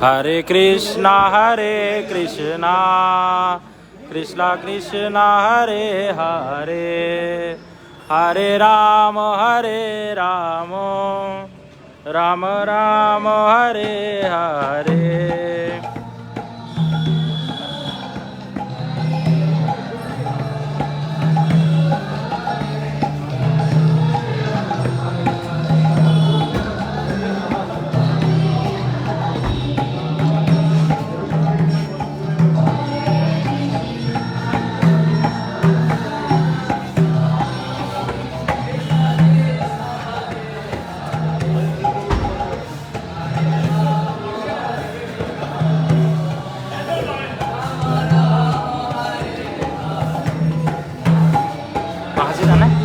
Hare Krishna, Krishna Krishna, Hare Hare, Hare Rama, Rama Rama, Hare Hare.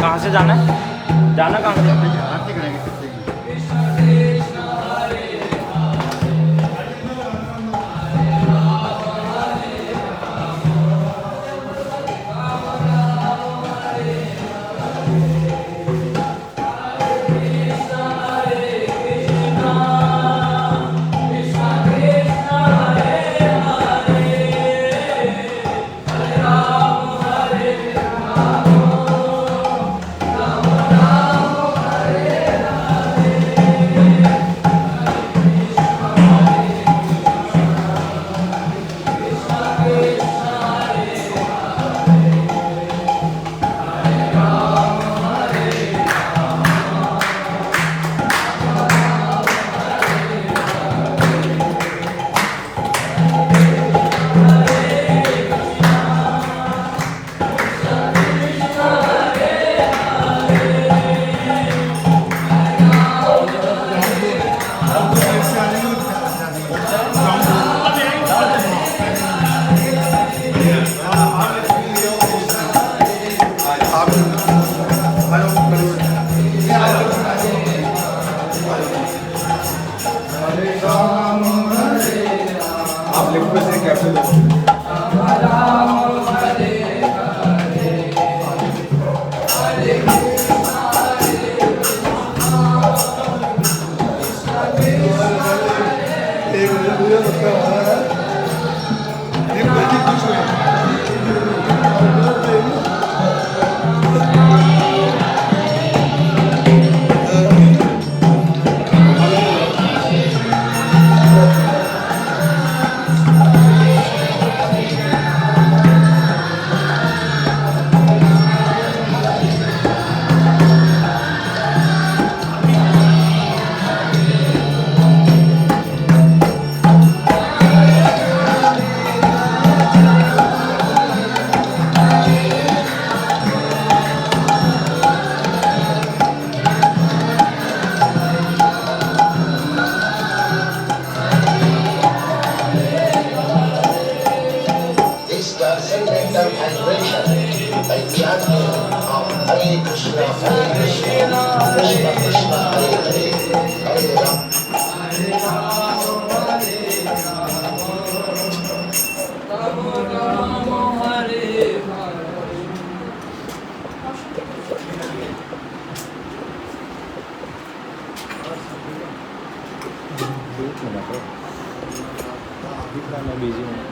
कहाँ से जाना है? जाना कहाँ से?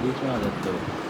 बीच में आ जाते हो।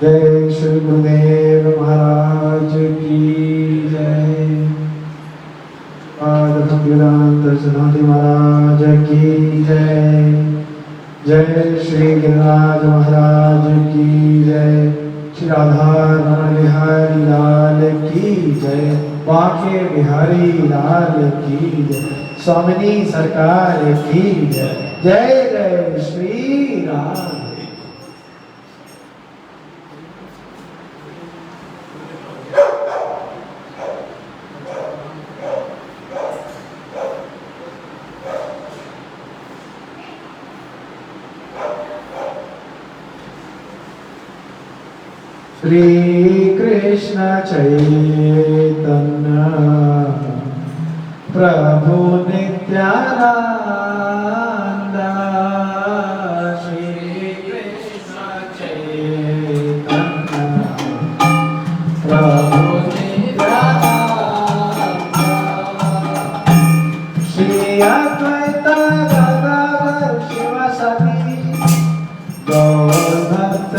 जय श्री गुरुदेव महाराज की जय। भक्तिवेदांत सदानंद महाराज की जय। जय श्री गिरिराज महाराज की जय। श्री राधा रमण बिहारी लाल की जय। बांके बिहारी लाल की जय। स्वामिनी सरकार की जय। जय जय श्री राम। श्री कृष्ण चैतन्य प्रभु नित्यानंद। श्री कृष्ण चैतन्य प्रभु नित्यानंद। श्री अद्वैत गदाधर शिवासादि गौर भक्त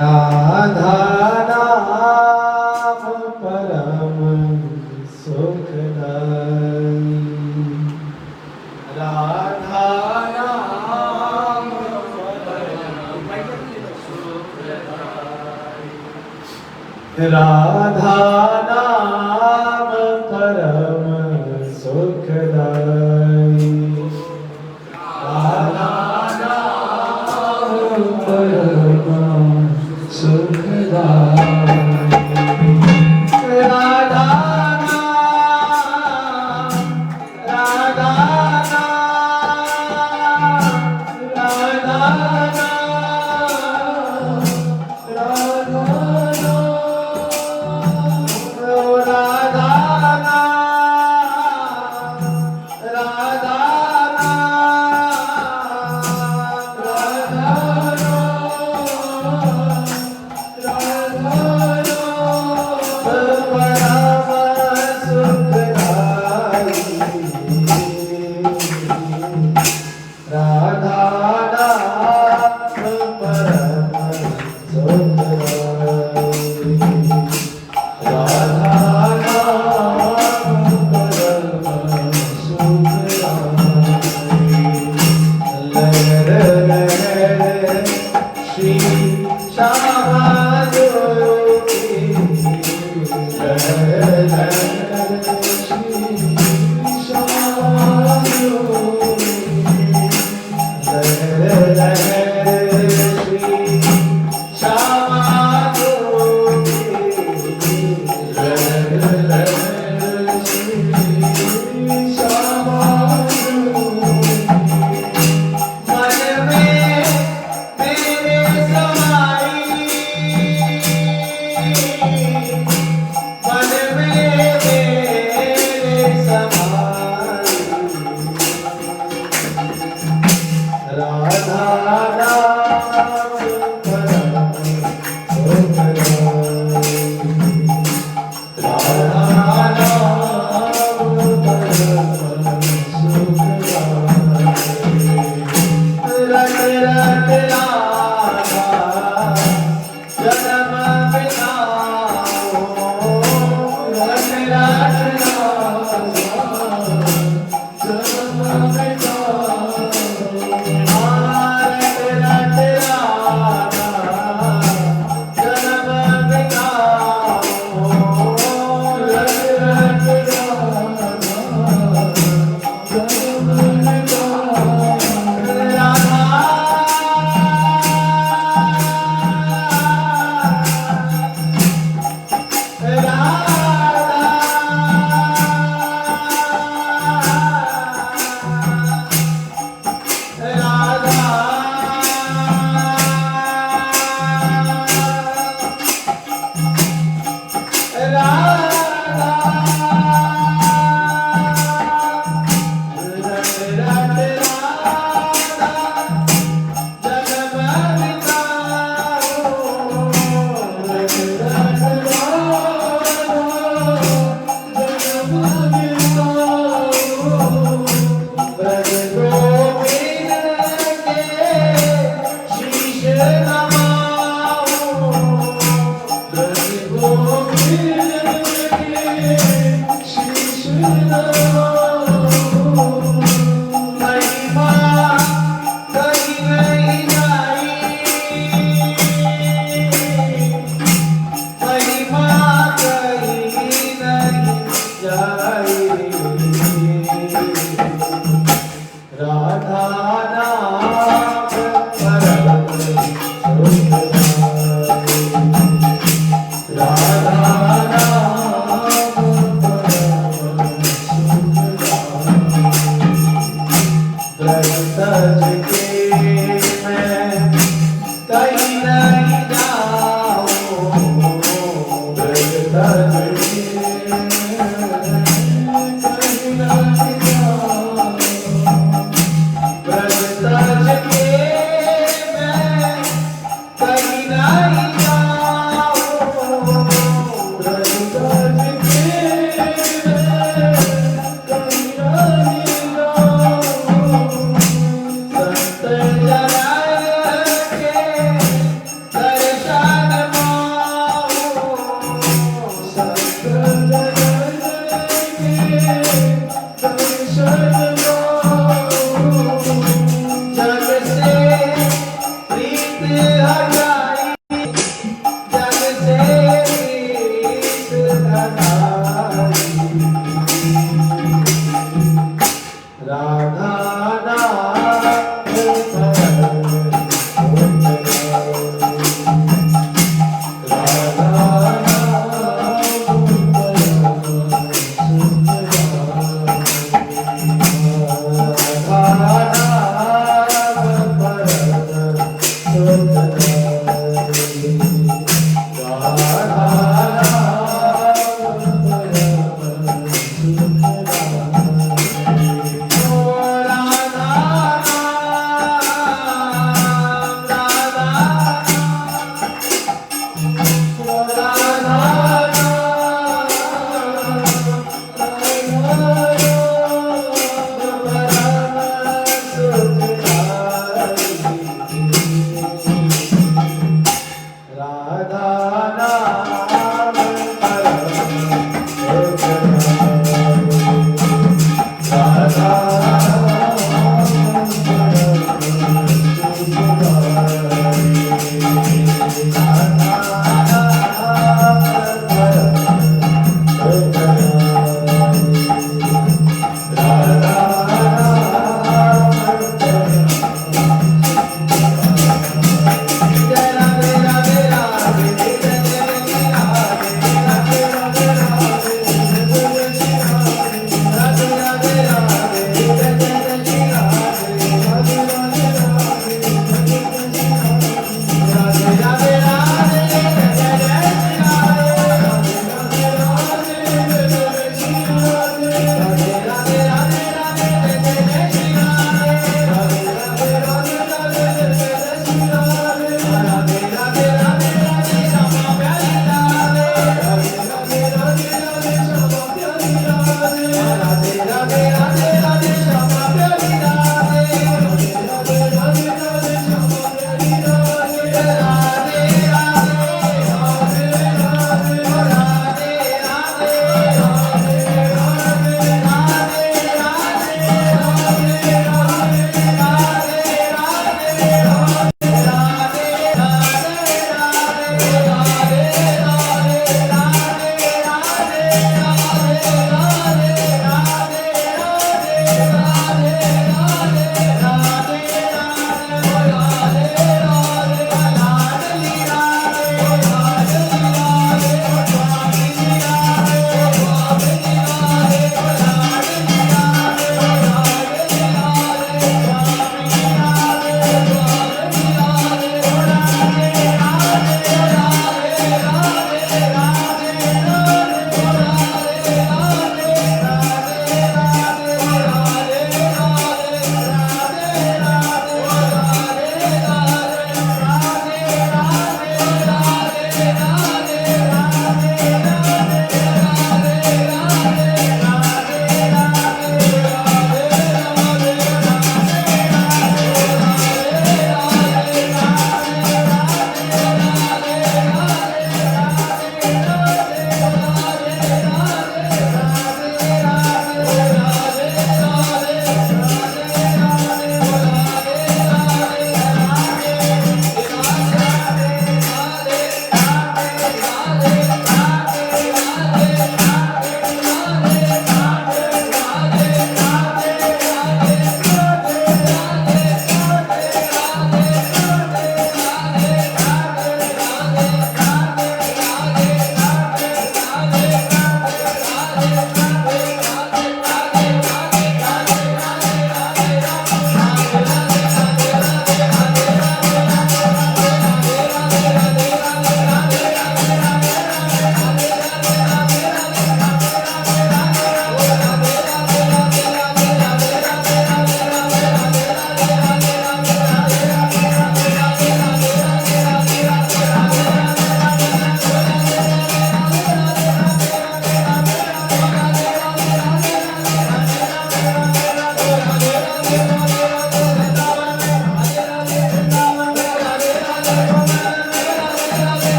राधा नाम परम सुखदाई, राधा नाम परम सुखदाई, राधा नाम परम सुखदाई, राधा नाम परम सुखदाई, राधा नाम, राधा नाम, राधा नाम, राधा नाम, राधा नाम, राधा नाम, राधा नाम, राधा राधा नाम परम सुखदाई राधा नाम परम सुखदाई लहर लहर श्री श्यामा जोगी लहर लहर श्री श्यामा जोगी लहर लहर श्री श्यामा जोगी लहर लहर श्री श्यामा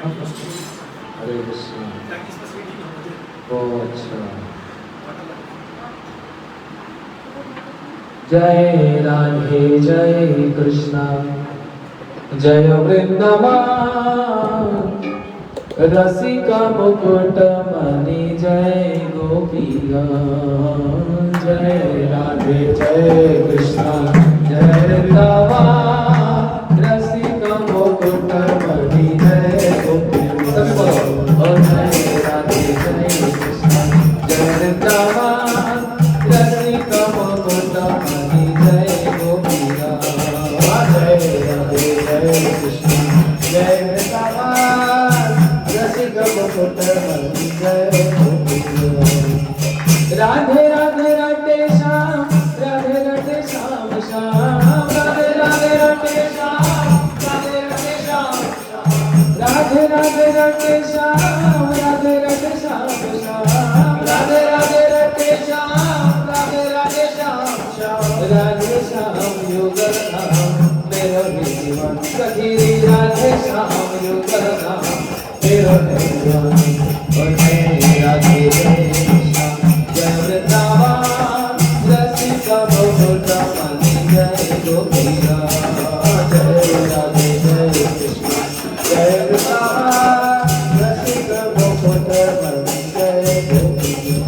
हरे कृष्ण। बहुत अच्छा। जय राधे जय कृष्णा जय वृंदावन रसिका मुकुट मणि जय गोपिया। जय राधे जय कृष्णा जय वृंदावन रसिका मुकुट मणि जय गोपिया। सब बोलो। जय राधे जय कृष्णा जय वृंदावन रसिका मुकुट मणि जय गोपिया। जय राधे जय कृष्णा जय वृंदावन रसिका मुकुट मणि जय गोपिया। राधे राधे राधे श्याम राधे राधे श्याम श्याम राधे राधे राधे श्याम राधे राधे श्याम राधे राधे राधे श्याम राधे राधे श्याम श्याम राधे राधे राधे श्याम राधे राधे श्याम श्याम राधे श्याम युगल नाम मेरा जीवन सखी राधे श्याम युगल नाम मेरा जीवन। राधे जय वृंदावन रसिका मुकुट मणि जय गोपिया। जय राधे जय कृष्णा जय वृंदावन रसिका मुकुट मणि जय गोपिया।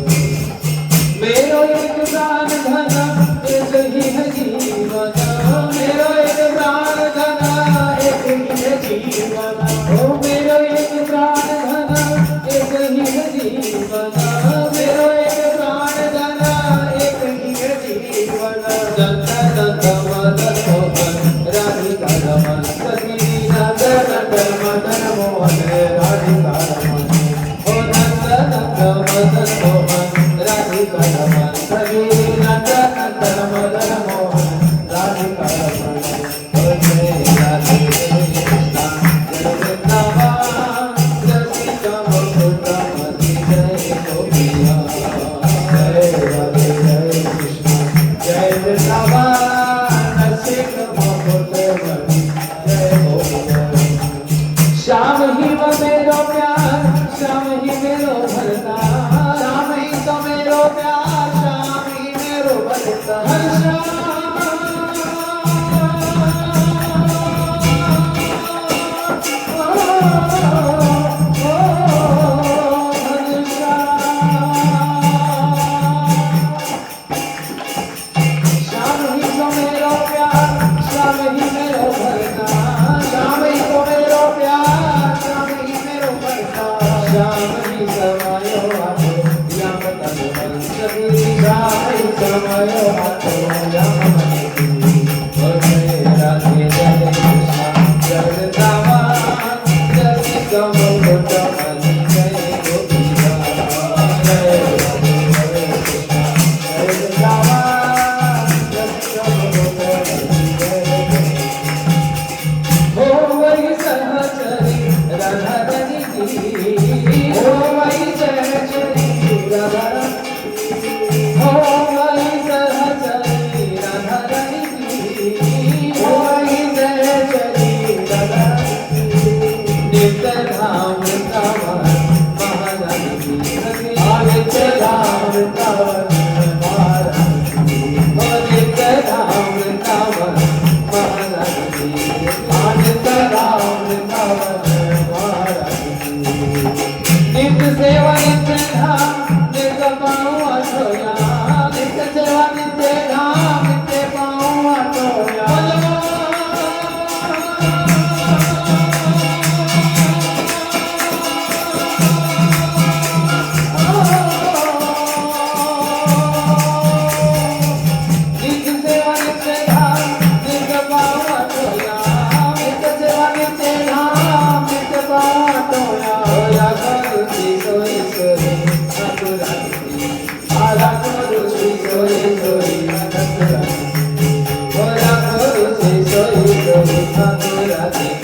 मेरो एक प्राण धन एक ही है जीवन मेरो एक प्राण धन एक ही है जीवन। ओ मेरो एक प्राण धन एक ही है जीवन मेरो एक प्राण धन एक ही है जीवन। दंत दंत मदन मोहन राधिका रमन सखी नंद नंद मदन मोहन राधिका रमन। ओ नंद नंद मदन मोहन राधिका रमन सखी नंद नंद मदन मोहन राधिका रमन। ओ जय राधे कृष्णा जय वृंदावन रसिका मुकुट मणि जय गोपिया। जय राधे जय कृष्णा जय वृंदावन रसिका मुकुट मणि जय गोपिया। श्याम ही वो मेरो प्यार श्याम ही मेरो भरता श्याम ही तो मेरो प्यार श्याम ही मेरो भरता। हर श्याम श्याम ही तो मेरो प्यार श्याम ही मेरो भरता श्याम ही तो मेरो प्यार श्याम ही मेरो भरता। श्याम ही समायो आतो यम तनु मन सभी श्याम ही समायो आतो यम मन सभी। जय राधे जय कृष्णा जय वृंदावन रसिका मुकुट मणि जय गोपिया। जय राधे जय कृष्णा जय वृंदावन रसिका मुकुट मणि जय गोपिया। हो वही सहचरी राधा रानी की हो वही सहचरी राधा रानी हो वही सहचरी राधा रानी की हो वही सहचरी राधा रानी। नित्य धाम वृंदावन महारानी की नित्य धाम वृंदावन महारानी की हो नित्य धाम वृंदावन महारानी की नित्य धाम वृंदावन महारानी की। नित्य सेवा नित्य धाम नित्य पाऊँ अठोया नित्य सेवा नित्य धाम नित्य पाऊँ अठोया। नित्य सेवा नित्य धाम नित्य पाऊँ अठोया नित्य सेवा नित्य धाम नित्य पाऊँ अठोया। होया करो श्री सोई सोई ठाकुरानी आला करो श्री सोई सोई ठाकुरानी होया करो श्री सोई सोई ठाकुरानी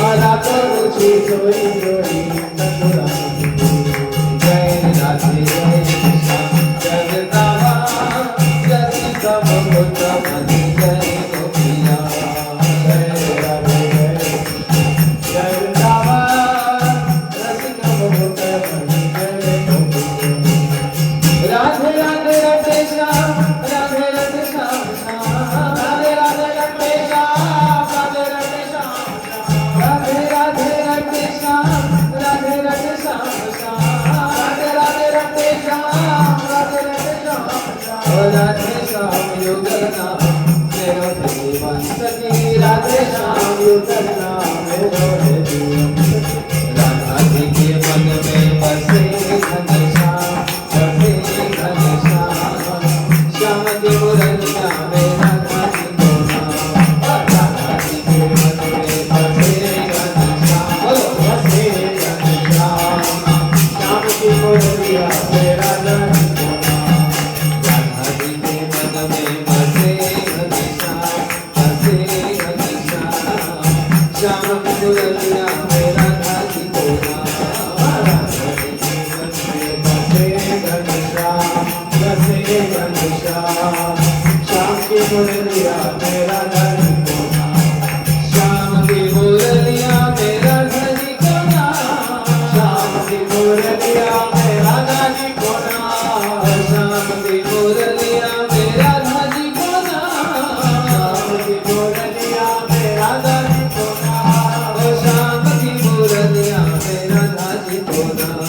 आला करो श्री सोई सोई ठाकुरानी। जय राधे जय कृष्णा जय वृंदावन रसिका मुकुट मणि जय गोपिया। जय राधे जय कृष्णा जय वृंदावन युगल नाम मेरो जीवन सखी राधे श्याम युगल नाम मेरो जीवन सखी राधा जी के मन में बसे घनश्याम बसे घनश्याम श्याम की मुरलिया में राधा जी को नाम राधा जी के मन में बसे घनश्याम बसे घनश्याम श्याम की मुरलिया में राधा जी को नाम राधा जी के मन में बसे घनश्याम बसे घनश्याम श्याम की मुरलिया में राधा जी को नाम राधा जी के मन में बसे घनश्याम बसे घनश्याम श्याम की मुरलिया में राधा जी को नाम श्याम की मुरलिया में राधा जी को नाम श्याम की मुरलिया में राधा जी को नाम श्याम की मुरलिया में राधा जी को नाम श्याम की मुरलिया में राधा जी को नाम श्याम की मुरलिया में राधा जी को नाम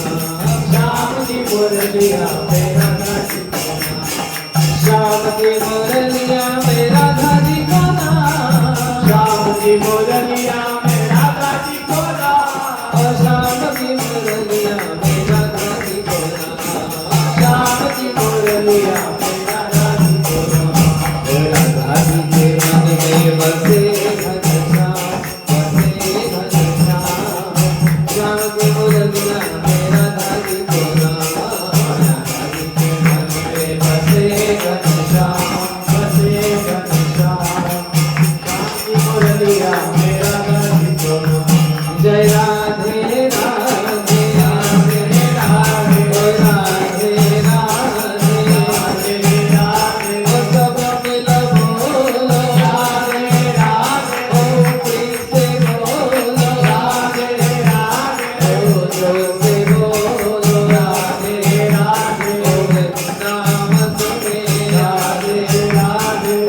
श्याम की मुरलिया में राधा जी को नाम श्याम की मुरलिया में राधा जी को नाम श्याम की मुरलिया में राधा जी को नाम श्याम की मुरलिया में राधा जी को नाम श्याम की मुरलिया में राधा जी को नाम राधा जी के मन में बसे घनश्याम बसे घनश्याम श्याम की मुरलिया में राधा जी को नाम राधा जी के मन में बसे घनश्याम बसे घनश्याम श्याम की मुरलिया में राधा जी को नाम जय राधे राधे राधे राधे राधे राधे राधे राधे ओ सब मिल बोलो राधे राधे ओ प्रीत से बोलो राधे राधे ओ जोर से बोलो राधे राधे ओ वृंदावन में राधे राधे ओ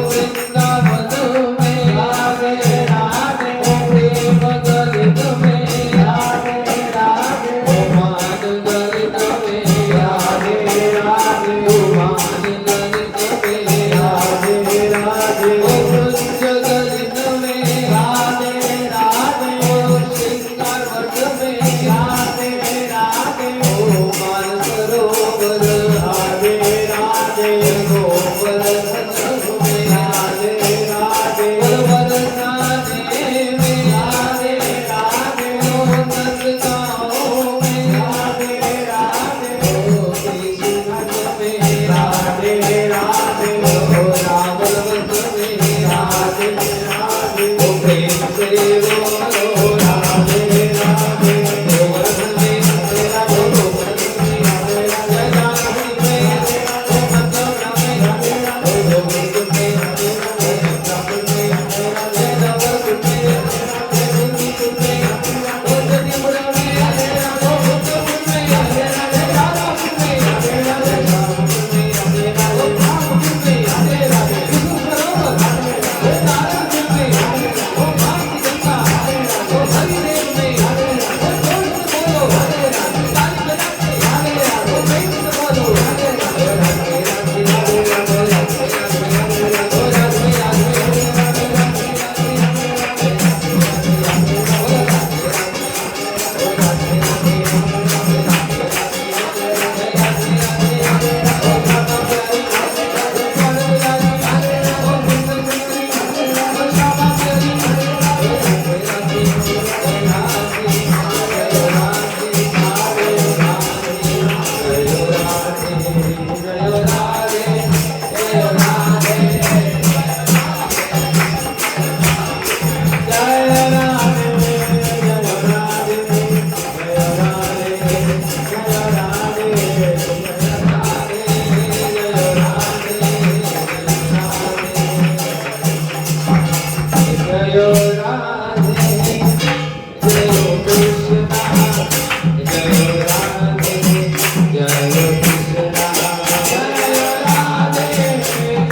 वृंदावन में राधे राधे ओ प्रेम गलित में राधे राधे ओ मान गलित में राधे राधे ओ मान गलित में राधे राधे ओ कुंज गलित में राधे राधे ओ श्रृंगार वट में राधे राधे ओ मान सरोवर राधे राधे गोवर धन में राधे राधे बरसाने में राधे राधे ओ नंदगांव में राधे राधे ओ कृष्ण में राधे राधे ओ रावण में राधे राधे ओ प्रेम से बोलो राधे राधे ओ वर्ष में तेरा बोलो में राधे राधे जानकी में ओ मंगला में राधे राधे ओ गोविंद में राधे राधे रावण में राधे राधे नवल में राधे राधे कुंज में राधे राधे ओ जतिपुर में राधे राधे ओ भूतपुर में राधे राधे राधापुर में राधे राधे श्यामपुर में राधे राधे ओ भावपुर में राधे राधे विष्णु सरोवर राधे राधे नारायणपुर में राधे राधे ओ भारती गंगा राधे राधे ओ हरिदेव में राधे राधे जोर से बोलो राधे राधे ताली बजा के राधे राधे ओ प्रेम से बोलो राधे राधे राधे राधे राधे राधे राधे राधे राधे ओ राधे राधे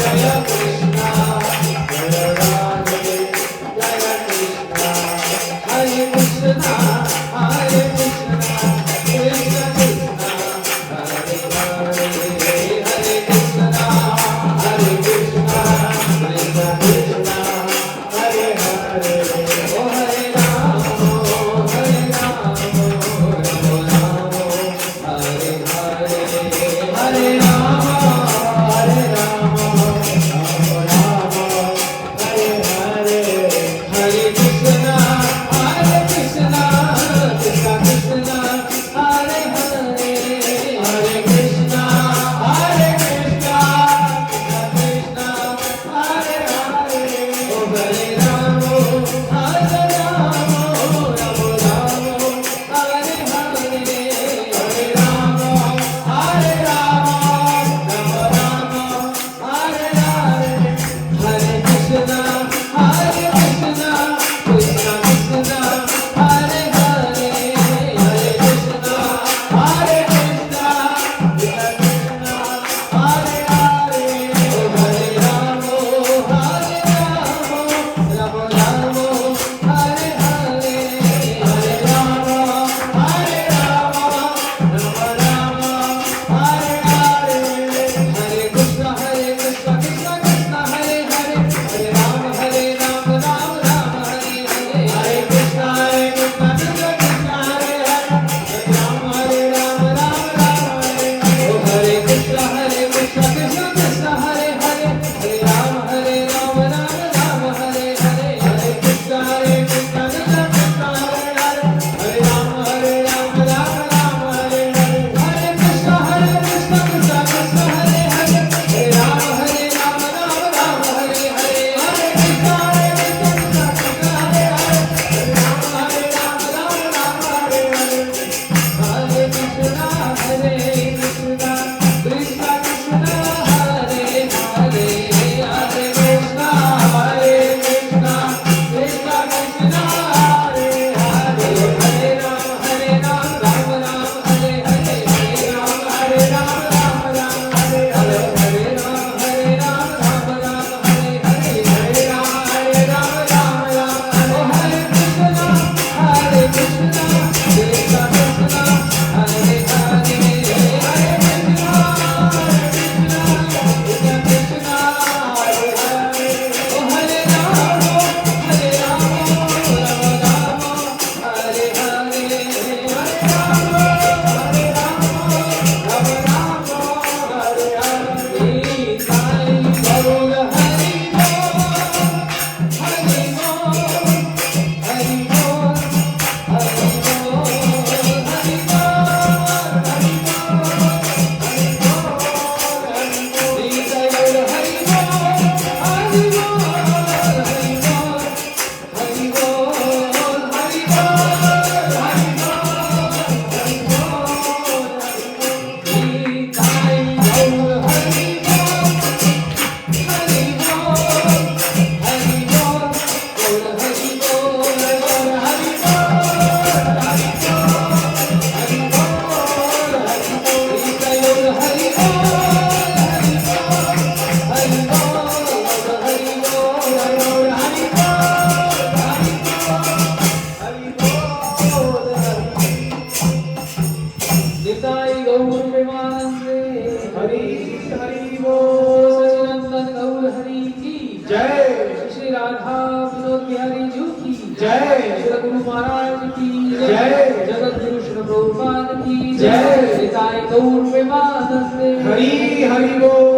पूर्णिमानस्ते हरि हरि बोल।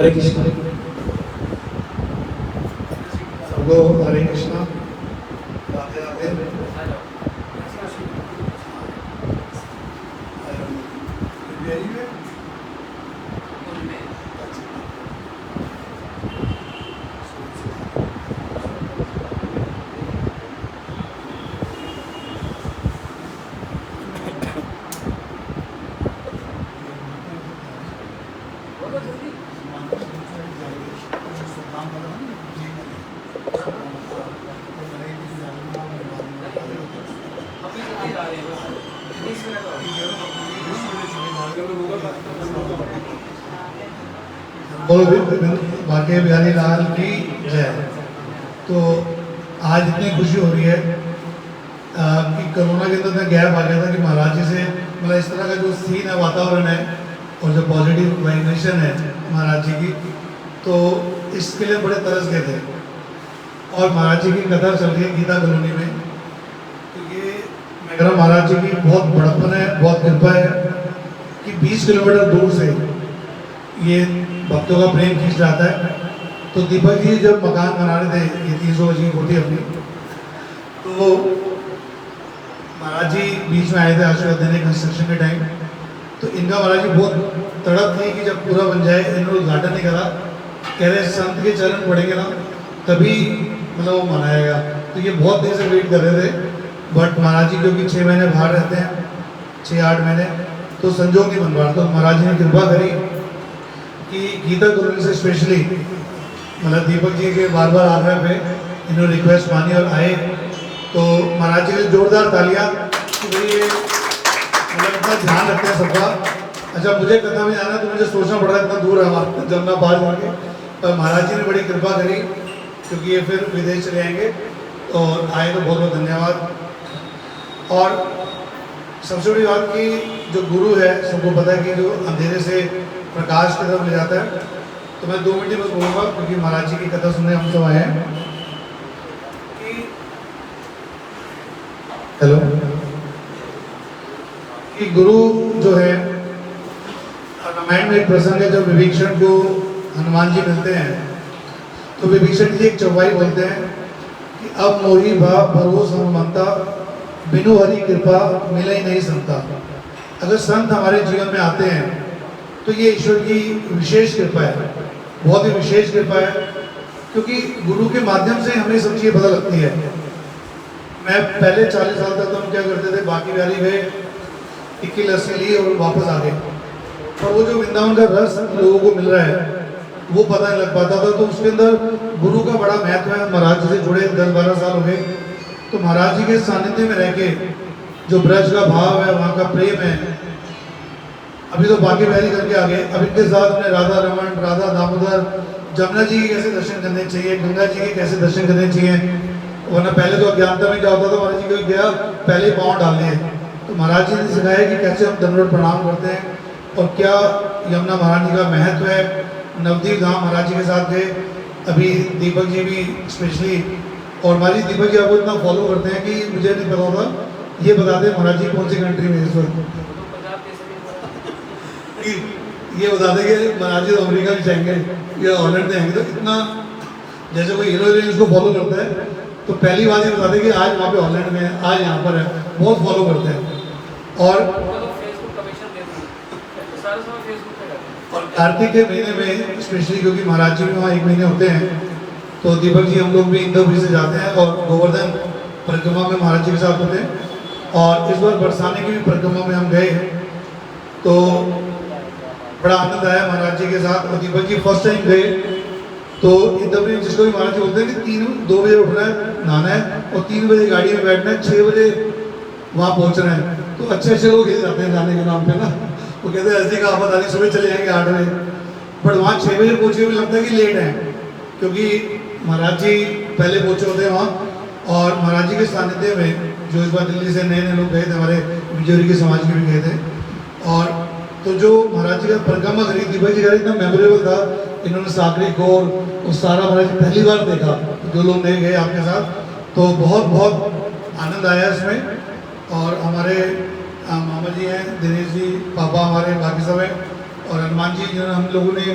हरे कृष्ण सबको हरे कृष्णा राधे राधे। बोलो भाग्य बिहारी लाल की जय। तो आज इतनी खुशी हो रही है कि कोरोना के अंदर मैं गैप आ गया था कि महाराज जी से मतलब इस तरह का जो सीन है वातावरण है और जो पॉजिटिव वाइब्रेशन है महाराज जी की, तो इसके लिए बड़े तरस गए थे। और महाराज जी की कथा चल रही है गीता कॉलोनी में, तो ये मैं कह रहा हूँ महाराज जी की बहुत बड़प्पन है, बहुत कृपा है कि 20 किलोमीटर दूर से ये भक्तों का प्रेम खींच जाता है। तो दीपक जी जब मकान बना रहे थे ये 300 की कोठी अपनी, तो महाराज जी बीच में आए थे आशीर्वाद देने कंस्ट्रक्शन के टाइम। तो इनका महाराज जी बहुत तड़प थी कि जब पूरा बन जाए, इन्होंने उद्घाटन नहीं करा, कह रहे संत के चरण पड़ेंगे ना तभी मतलब वो मनाएगा। तो ये बहुत देर से वेट कर रहे थे, बट महाराज जी क्योंकि 6 महीने बाहर रहते हैं, 6-8 महीने, तो संजोग नहीं बन पा। तो महाराज जी ने कृपा करी कि गीता कॉलोनी से स्पेशली मतलब दीपक जी के बार बार आग्रह पे इन्होंने रिक्वेस्ट मानी और आए। तो महाराज जी ने जोरदार तालियां कि भाई ये मतलब इतना ध्यान रखते हैं सबका। अच्छा मुझे कथा में जाना तो मुझे सोचना पड़ रहा है इतना दूर है हमारा जमुना पार करके, पर महाराज जी ने बड़ी कृपा करी क्योंकि ये फिर विदेश चले आएंगे और आए तो बहुत बहुत धन्यवाद। और सबसे बड़ी बात कि जो गुरु है सबको पता है कि जो अंधेरे से प्रकाश की तरफ ले जाता है। तो मैं 2 मिनट बस बोलूँगा क्योंकि महाराज जी की कथा सुनने हम सब आए हैं कि हेलो कि गुरु जो है रामायण में एक प्रसंग है जब विभीषण को हनुमान जी मिलते हैं तो विभीषण जी एक चौपाई बोलते हैं कि अब मोही भाव भरोस हनुमंता बिनु हरि कृपा मिले ही नहीं संता। अगर संत हमारे जीवन में आते हैं तो ये ईश्वर की विशेष कृपा है, बहुत ही विशेष कृपा है, क्योंकि गुरु के माध्यम से हमें सब चीज़ें पता लगती है। मैं पहले 40 साल तक तो हम क्या करते थे, बाकी वाली गए टिक्की लस्सी ली और वापस आ गए, और वो जो वृंदावन का रस लोगों को मिल रहा है वो पता नहीं लग पाता था। तो उसके अंदर गुरु का बड़ा महत्व है। महाराज जी से जुड़े 10-12 साल हो गए, तो महाराज जी के सानिध्य में रह के जो ब्रज का भाव है, वहाँ का प्रेम है। अभी तो बाकी बहरी करके आ गए, अब इनके साथ में राधा रमन, राधा दामोदर, जमुना जी के कैसे दर्शन करने चाहिए, गंगा जी के कैसे दर्शन करने चाहिए, वरना पहले तो अज्ञानता में क्या होता था, महाराज जी को गया पहले पाँव डाल दिए। तो महाराज जी ने सिखाया कि कैसे हम दंडवत प्रणाम करते हैं और क्या यमुना महाराज जी का महत्व है। नवदीप धाम महाराज जी के साथ गए, अभी दीपक जी भी स्पेशली, और महाराज दीपक जी आपको इतना फॉलो करते हैं कि मुझे नहीं पता होता, ये बताते हैं महाराज जी कौन सी कंट्री में इस वक्त, ये बता दें कि महाराज जी तो अमेरिका भी जाएंगे या हॉलैंड जाएंगे। तो इतना जैसे कोई हीरो हीरोइन इसको फॉलो करता है तो पहली बात ये बता दें कि आज वहाँ पे हॉलैंड में है, आज यहाँ पर है, बहुत फॉलो करते हैं। और कार्तिक के महीने में स्पेशली क्योंकि महाराज जी भी वहाँ 1 महीने होते हैं, तो दीपक जी हम लोग भी इंद्रपुरी से जाते हैं और गोवर्धन परिक्रमा में महाराज जी के साथ होते हैं। और इस बार बरसाने की भी परिक्रमा में हम गए तो बड़ा आनंद आया महाराज जी के साथ। और दीपक जी फर्स्ट टाइम गए तो इंद्रपुरी जिसको भी महाराज जी बोलते हैं कि 2 बजे उठना है, नहाना है और 3 बजे गाड़ी में बैठना है, 6 बजे वहाँ पहुँचना है। तो अच्छे अच्छे लोग हिल जाते हैं जाने के नाम पे ना, वो कहते हैं ऐसे का आफत आनी, सुबह चले जाएंगे 8 बजे, बट वहाँ 6 बजे पहुँचे हुए लगता है कि लेट है, क्योंकि महाराज जी पहले पहुँचे होते हैं वहाँ। और महाराज जी के सानिध्य में जो इस बार दिल्ली से नए नए लोग गए थे, हमारे बिजोरी के समाज के भी गए थे, और तो जो महाराज जी का परिक्रमा करी दीपक जी का इतना मेमोरेबल था, इन्होंने साकरी कोर और सारा महाराज जी पहली बार देखा, जो लोग नहीं गए आपके साथ, तो बहुत बहुत आनंद आया इसमें। और हमारे मामा जी हैं, दिनेश जी, पापा हमारे, बाकी सब हैं, और हनुमान जी जिन्होंने हम लोगों ने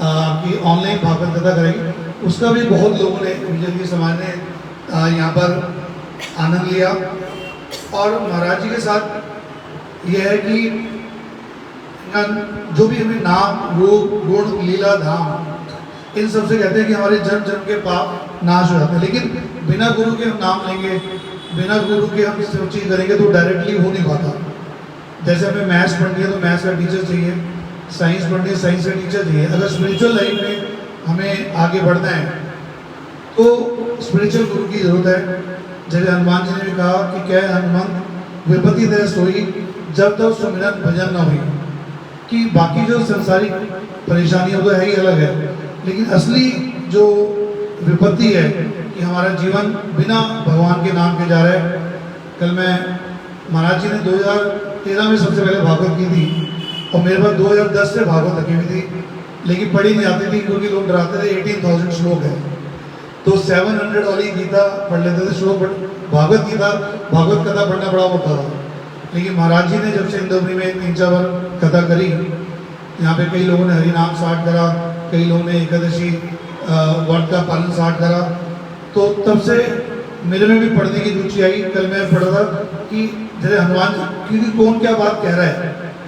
आपकी ऑनलाइन भागवत कथा कराई, उसका भी बहुत लोगों ने बिजोरी समाज ने यहाँ पर आनंद लिया। और महाराज जी के साथ यह है कि जो भी हमें नाम, रूप, गुण, लीला, धाम, इन सब से कहते हैं कि हमारे जन्म जन्म के पाप नाश हो जाते हैं, लेकिन बिना गुरु के हम नाम लेंगे, बिना गुरु के हम सब चीज़ करेंगे तो डायरेक्टली हो नहीं पाता। जैसे हमें मैथ्स पढ़नी है तो मैथ्स का टीचर चाहिए, साइंस पढ़नी है साइंस का टीचर चाहिए। अगर स्पिरिचुअल लाइफ में हमें आगे बढ़ना है तो स्पिरिचुअल गुरु की जरूरत है। जैसे हनुमान जी ने भी कहा कि क्या हनुमान विपत्ति दय सोई जब तक सुमिरन भजन न हुई, कि बाकी जो संसारिक परेशानियां तो है ही अलग है, लेकिन असली जो विपत्ति है कि हमारा जीवन बिना भगवान के नाम के जा रहा है। कल मैं महाराज जी ने 2013 में सबसे पहले भागवत की थी, और मेरे पास 2010 से भागवत रखी हुई थी, लेकिन पढ़ी नहीं आती थी क्योंकि लोग डराते थे 18,000 श्लोक है, तो 700 वाली गीता पढ़ लेते थे श्लोक, भागवत गीता भागवत कथा पढ़ना बड़ा होता था। लेकिन महाराज जी ने जब से इंद्रपुरी में 3-4 बार कथा करी, यहाँ पे कई लोगों ने हरि नाम स्टार्ट करा, कई लोगों ने एकादशी व्रत का पालन स्टार्ट करा, तो तब से मेरे में भी पढ़ने की रुचि आई। कल मैं पढ़ रहा था कि जैसे हनुमान, क्योंकि कौन क्या बात कह रहा है,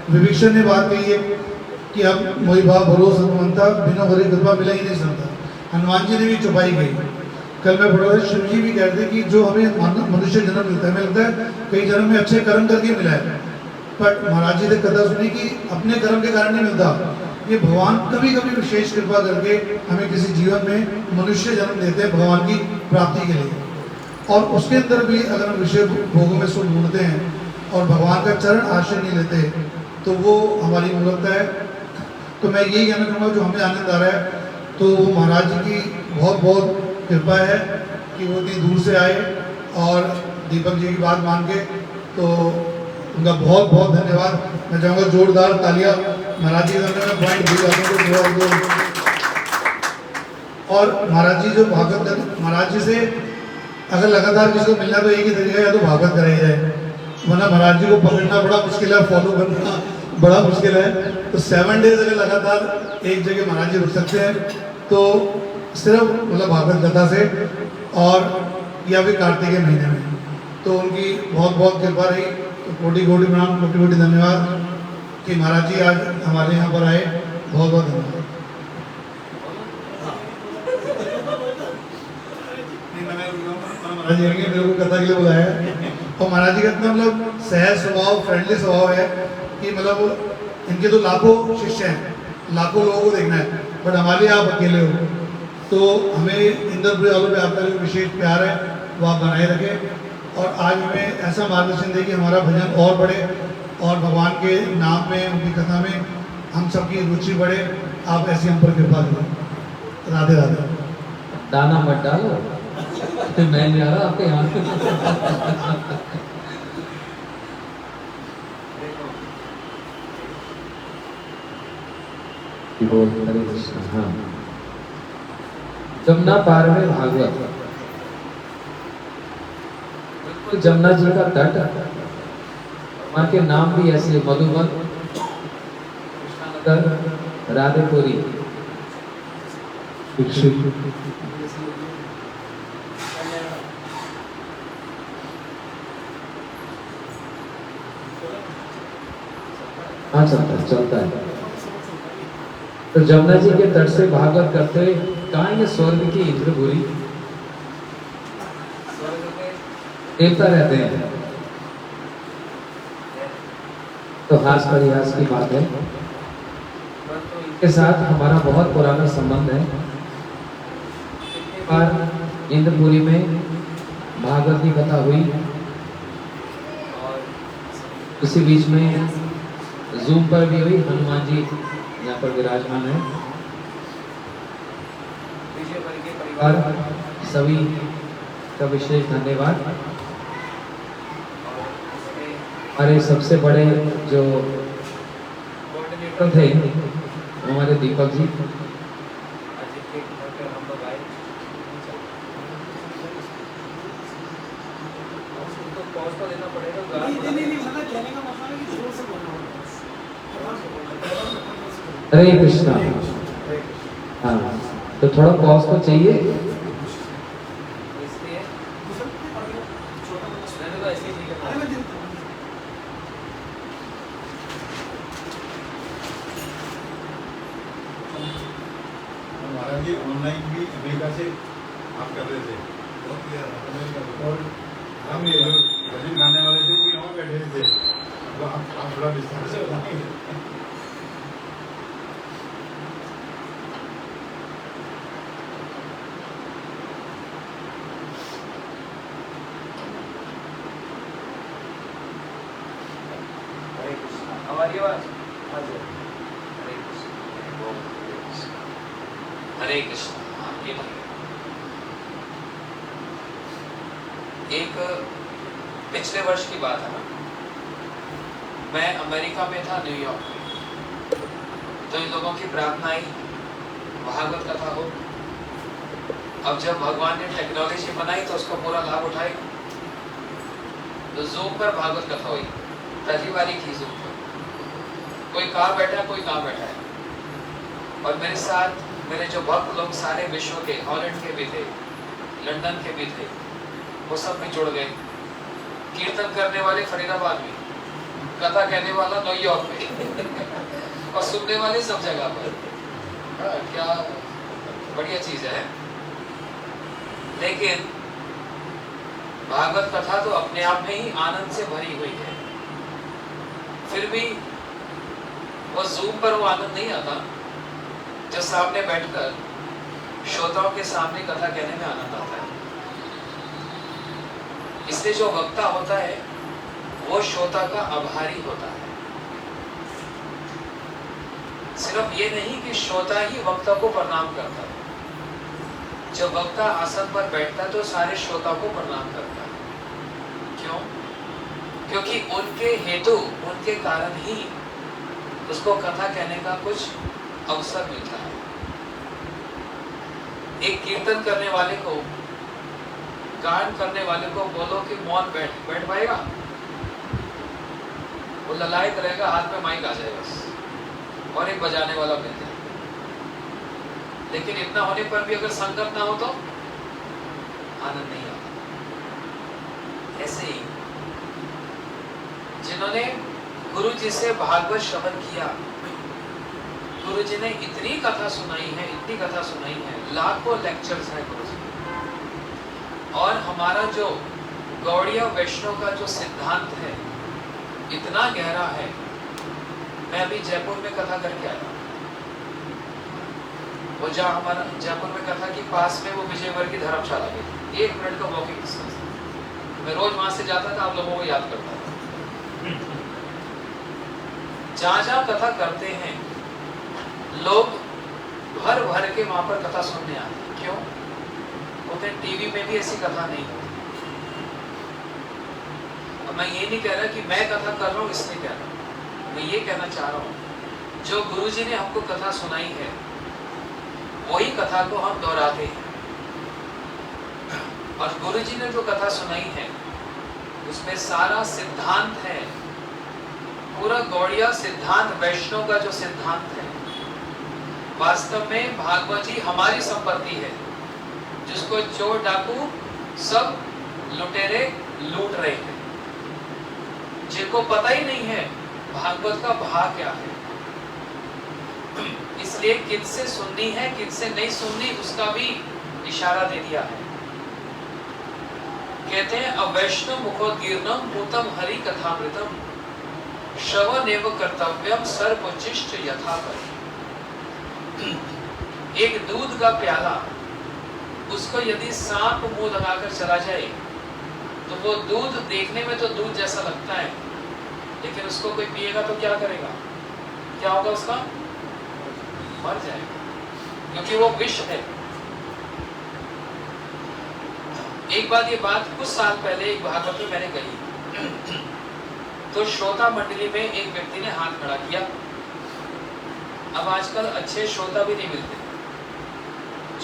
विभीषण ने बात कही है कि अब मोहि भाव भरोस हनुमंता, बिना हरि कृपा मिला ही नहीं सकता, हनुमान जी ने भी चुपाई गई। कल मैं पढ़ रहा था, शिव जी भी कहते हैं कि जो हमें मनुष्य जन्म मिलता है, हमें लगता है कई जन्म में अच्छे कर्म करके मिला है, बट महाराज जी ने कथा सुनी कि अपने कर्म के कारण नहीं मिलता, ये भगवान कभी कभी विशेष कृपा करके हमें किसी जीवन में मनुष्य जन्म देते हैं भगवान की प्राप्ति के लिए, और उसके अंदर भी अगर हम विषय भोगों में सुख ढूंढते हैं और भगवान का चरण आश्रय नहीं लेते तो वो हमारी मूर्खता है। तो मैं यही कहना चाहूँगा, जो हमें आनंद आ रहा है तो वो महाराज जी की बहुत बहुत कृपा है कि वो इतनी दूर से आए और दीपक जी की बात मान के, तो उनका बहुत बहुत धन्यवाद। मैं चाहूँगा जोरदार तालियां महाराज जी का पॉइंट भी जाते हैं। और महाराज जी जो भागवत, महाराज जी से अगर लगातार किसी को मिलना तो एक ही तरीका है, या तो भागवत कराई जाए, वरना महाराज जी को पकड़ना बड़ा मुश्किल है, फॉलो करना बड़ा मुश्किल है। तो 7 डेज अगर लगातार एक जगह महाराज जी रुक सकते हैं तो सिर्फ मतलब भागवत कथा से, और या फिर कार्तिक के महीने में, तो उनकी बहुत बहुत कृपा रही। तो कोटि कोटि प्रणाम, कोटि कोटि धन्यवाद कि महाराज जी आज हमारे यहाँ पर आए, बहुत बहुत धन्यवाद। महाराज जी आएंगे, मेरे को कथा के लिए बुलाया है, और महाराज जी का इतना मतलब सहज स्वभाव, फ्रेंडली स्वभाव है कि मतलब इनके तो लाखों शिष्य हैं, लाखों लोगों को देखना है, बट हमारे लिए आप अकेले हो। तो हमें इंद्रपुरी वालों पे आपका जो विशेष प्यार है वो आप बनाए रखें, और आज हमें ऐसा मार्गदर्शन दें कि हमारा भजन और बढ़े, और भगवान के नाम में, उनकी कथा में हम सबकी रुचि बढ़े। आप ऐसी हम पर कृपा करें। राधे राधे। दाना मत डालो, मैं नहीं आ रहा आपके यहाँ। हरे कृष्ण। हाँ, जमुना पार में भागवत, जमुना जी का तट, वहाँ के नाम भी ऐसे मधुबन, कृष्णानगर, राधेपुरी, हाँ चलता है। तो जमुना जी के तट से भागवत करते, कहाँ ये स्वर्ग की इंद्रपुरी, देवता रहते हैं। तो हास परिहास की बात है, इनके साथ हमारा बहुत पुराना संबंध है। बार इंद्रपुरी में भागवत की कथा हुई और उसी बीच में जूम पर भी हुई। हनुमान जी यहाँ पर विराजमान है। विजय बल के परिवार सभी का विशेष धन्यवाद। हमारे सबसे बड़े जो कोऑर्डिनेटर थे हमारे दीपक जी, हरे कृष्णा। हाँ, तो थोड़ा पॉज तो चाहिए। महाराज जी ऑनलाइन भी अमेरिका से आप कर रहे थे और हम ये जो भजन गाने वाले थे वो यहाँ बैठे थे, तो आप थोड़ा विस्तार से बताएंगे। हमारी आवाज हरे कृष्ण। एक पिछले वर्ष की बात है, मैं अमेरिका में था, न्यूयॉर्क में। तो इन लोगों की प्रार्थना आई भागवत कथा हो। अब जब भगवान ने टेक्नोलॉजी बनाई तो उसका पूरा लाभ उठाए। तो जूम पर भागवत कथा हुई, पहली बारी की जूम पर। कोई कहाँ बैठा है, कोई कहाँ बैठा है। और मेरे साथ मेरे जो भक्त लोग सारे विश्व के, हॉलैंड के भी थे, लंदन के भी थे, वो सब भी जुड़ गए। कीर्तन करने वाले फरीदाबाद में, कथा कहने वाला न्यूयॉर्क में और सुनने वाले सब जगह पर। क्या बढ़िया चीज है। लेकिन भागवत कथा तो अपने आप में ही आनंद से भरी हुई है। फिर भी वो जूम पर वो आनंद नहीं आता जो सामने बैठकर श्रोताओं के सामने कथा कहने में आनंद आता है। इसलिए जो वक्ता होता है वो श्रोता का आभारी होता है। सिर्फ ये नहीं कि श्रोता ही वक्ता को प्रणाम करता है। जब वक्ता आसन पर बैठता है तो सारे श्रोता को प्रणाम करता है। क्यों? क्योंकि उनके हेतु, उनके कारण ही उसको कथा कहने का कुछ अवसर मिलता है। एक कीर्तन करने वाले को, गान करने वाले को बोलो कि मौन बैठ पाएगा? वो ललायत रहेगा, हाथ में माइक आ जाएगा बस, और एक बजाने वाला मिल जाए। लेकिन इतना होने पर भी अगर संगत ना हो तो आनंद नहीं आता। ऐसे ही जिन्होंने गुरु जी से भागवत श्रवण किया, गुरु जी ने इतनी कथा सुनाई है, इतनी कथा सुनाई है, लाखों लेक्चर्स हैं गुरु जी। और हमारा जो गौड़िया वैष्णव का जो सिद्धांत है इतना गहरा है। मैं अभी जयपुर में कथा करके आया। वो जहाँ हमारा जयपुर में कथा की पास में वो विजयवर की धर्मशाला है, 1 मिनट का वॉकिंग डिस्टेंस। मैं रोज वहां से जाता था, आप लोगों को याद करता था। जहाँ जहाँ कथा करते हैं लोग भर भर के वहां पर कथा सुनने आते हैं। क्यों? बोलते टीवी में भी ऐसी कथा नहीं होती। अब मैं ये नहीं कह रहा कि मैं कथा कर रहा हूँ इसलिए कह रहा हूँ। मैं ये कहना चाह रहा हूँ जो गुरु जी ने हमको कथा सुनाई है वही कथा को हम दोहराते हैं। और गुरु जी ने जो कथा सुनाई है उसमें सारा सिद्धांत है, पूरा गौड़िया सिद्धांत, वैष्णव का जो सिद्धांत है। वास्तव में भागवत जी हमारी संपत्ति है जिसको चोर डाकू सब लुटेरे लूट रहे हैं, जिनको पता ही नहीं है भागवत का भाव क्या है। इसलिए किससे सुननी है किससे नहीं सुननी उसका भी इशारा दे दिया है। कहते हैं अवैष्णव मुखोदीर्णम भूतम हरि कथामृतम श्रवणेव कर्तव्यम सर्वोचिष्ट यथा पर। एक दूध का प्याला उसको यदि सांप मुंह लगाकर चला जाए तो वो दूध देखने में तो दूध जैसा लगता है, लेकिन उसको कोई पिएगा तो क्या करेगा, क्या होगा, उसका मर जाएगा, क्योंकि वो विष है। एक बात, ये बात कुछ साल पहले एक भागवत में मैंने कही, तो श्रोता मंडली में एक व्यक्ति ने हाथ खड़ा किया। अब आजकल अच्छे श्रोता भी नहीं मिलते,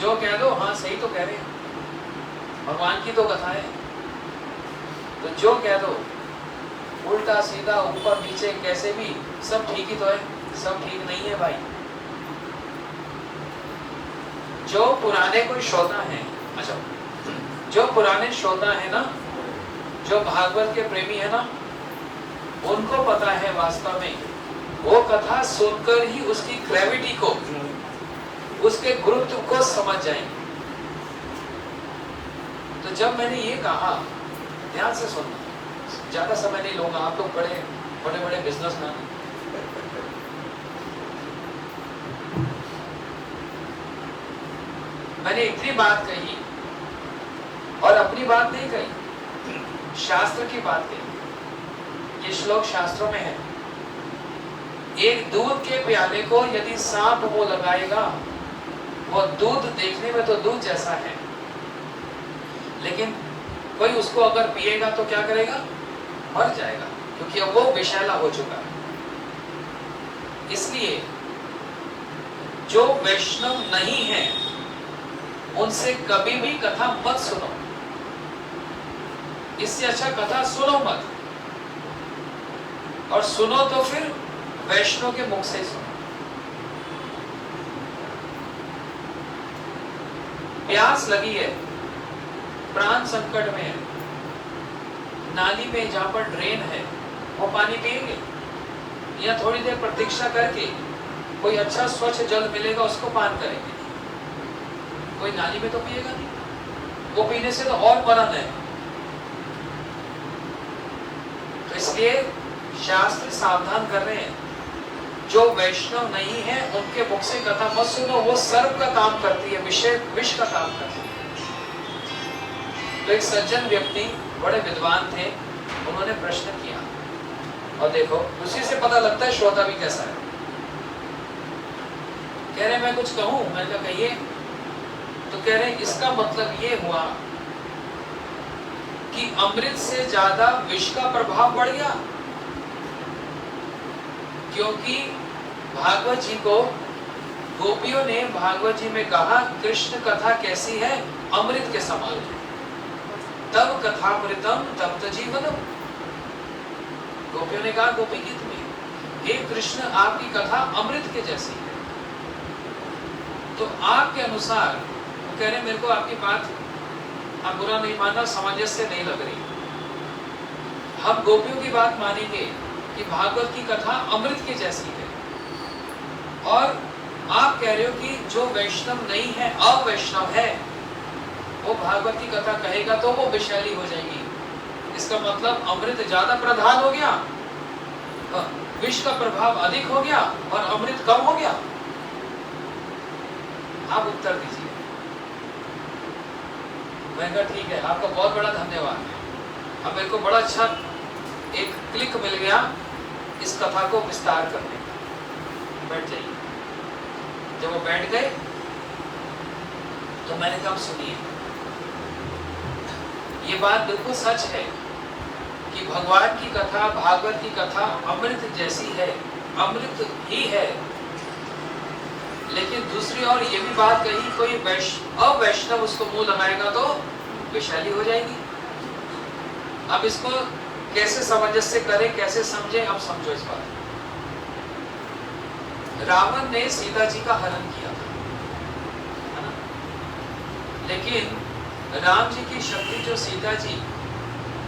जो कह दो हाँ सही तो कह रहे हैं, भगवान की तो कथा है, तो जो कह दो उल्टा सीधा ऊपर नीचे कैसे भी सब ठीक ही तो है, सब ठीक नहीं है भाई। जो पुराने कोई श्रोता हैं, अच्छा जो पुराने श्रोता है ना, जो भागवत के प्रेमी है ना, उनको पता है वास्तव में वो कथा सुनकर ही उसकी ग्रेविटी को, उसके गुरुत्व को समझ जाएंगे। तो जब मैंने ये कहा, ध्यान से सुनना, ज्यादा समय नहीं लूंगा, आप लोग बड़े बड़े बड़े बिजनेसमैन, मैंने इतनी बात कही और अपनी बात नहीं कही, शास्त्र की बात कही। ये श्लोक शास्त्रों में है, एक दूध के प्याले को यदि सांप वो लगाएगा, वो दूध देखने में तो दूध जैसा है, लेकिन कोई उसको अगर पिएगा तो क्या करेगा, मर जाएगा, क्योंकि अब वो विषैला हो चुका है। इसलिए जो वैष्णव नहीं है उनसे कभी भी कथा मत सुनो, इससे अच्छा कथा सुनो मत, और सुनो तो फिर वैष्णव के मुख से सुनो। प्यास लगी है, प्राण संकट में है, नाली में जहां पर ड्रेन है वो पानी पिएंगे, या थोड़ी देर प्रतीक्षा करके कोई अच्छा स्वच्छ जल मिलेगा उसको पान करेंगे? कोई नाली में तो पिएगा नहीं, वो पीने से तो और मरण है। तो इसलिए शास्त्र सावधान कर रहे हैं, जो वैष्णव नहीं है उनके मुख से कथा मत सुनो, वो सर्प का काम करती है, विष का काम करती है। तो एक सज्जन व्यक्ति, बड़े विद्वान थे, उन्होंने प्रश्न किया, और देखो उसी से पता लगता है श्रोता भी कैसा है। कह रहे मैं कुछ कहूं, मैं क्या कहिए, तो कह रहे इसका मतलब ये हुआ कि अमृत से ज्यादा विष का प्रभाव बढ़ गया, क्योंकि भागवत जी को गोपियों ने भागवत जी में कहा कृष्ण कथा कैसी है, अमृत के समान है, तब कथामृतम तप्त जीवनम। गोपियों ने कहा गोपी गीत में, हे कृष्ण आपकी कथा अमृत के जैसी है। तो आपके अनुसार वो कह रहे मेरे को आपकी बात, आप बुरा नहीं मानना, सामंजस्य नहीं लग रही, हम गोपियों की बात मानेंगे कि भागवत की कथा अमृत के जैसी है, और आप कह रहे हो कि जो वैष्णव नहीं है, अवैष्णव है, वो भागवत की कथा कहेगा तो वो विषैली हो जाएगी। इसका मतलब अमृत ज्यादा प्रधान हो गया, विष का प्रभाव अधिक हो गया और अमृत कम हो गया। आप उत्तर दीजिए। मैं कहा ठीक है, आपका बहुत बड़ा धन्यवाद। अब मेरे को बड़ा अच्छा एक क्लिक मिल गया इस कथा को विस्तार करने का। बैठ जाइए। जब वो बैठ गए तो मैंने कहा सुनिए, ये बात बिल्कुल सच है कि भगवान की कथा, भागवत की कथा अमृत जैसी है, अमृत ही है, लेकिन दूसरी ओर ये भी बात कही कोई अवैष्णव उसको मुंह लगाएगा तो विषैली हो जाएगी। अब इसको कैसे सामंजस्य करें, कैसे समझे, अब समझो इस बात। रावण ने सीता जी का हरण किया था, है ना? लेकिन राम जी की शक्ति जो सीता जी,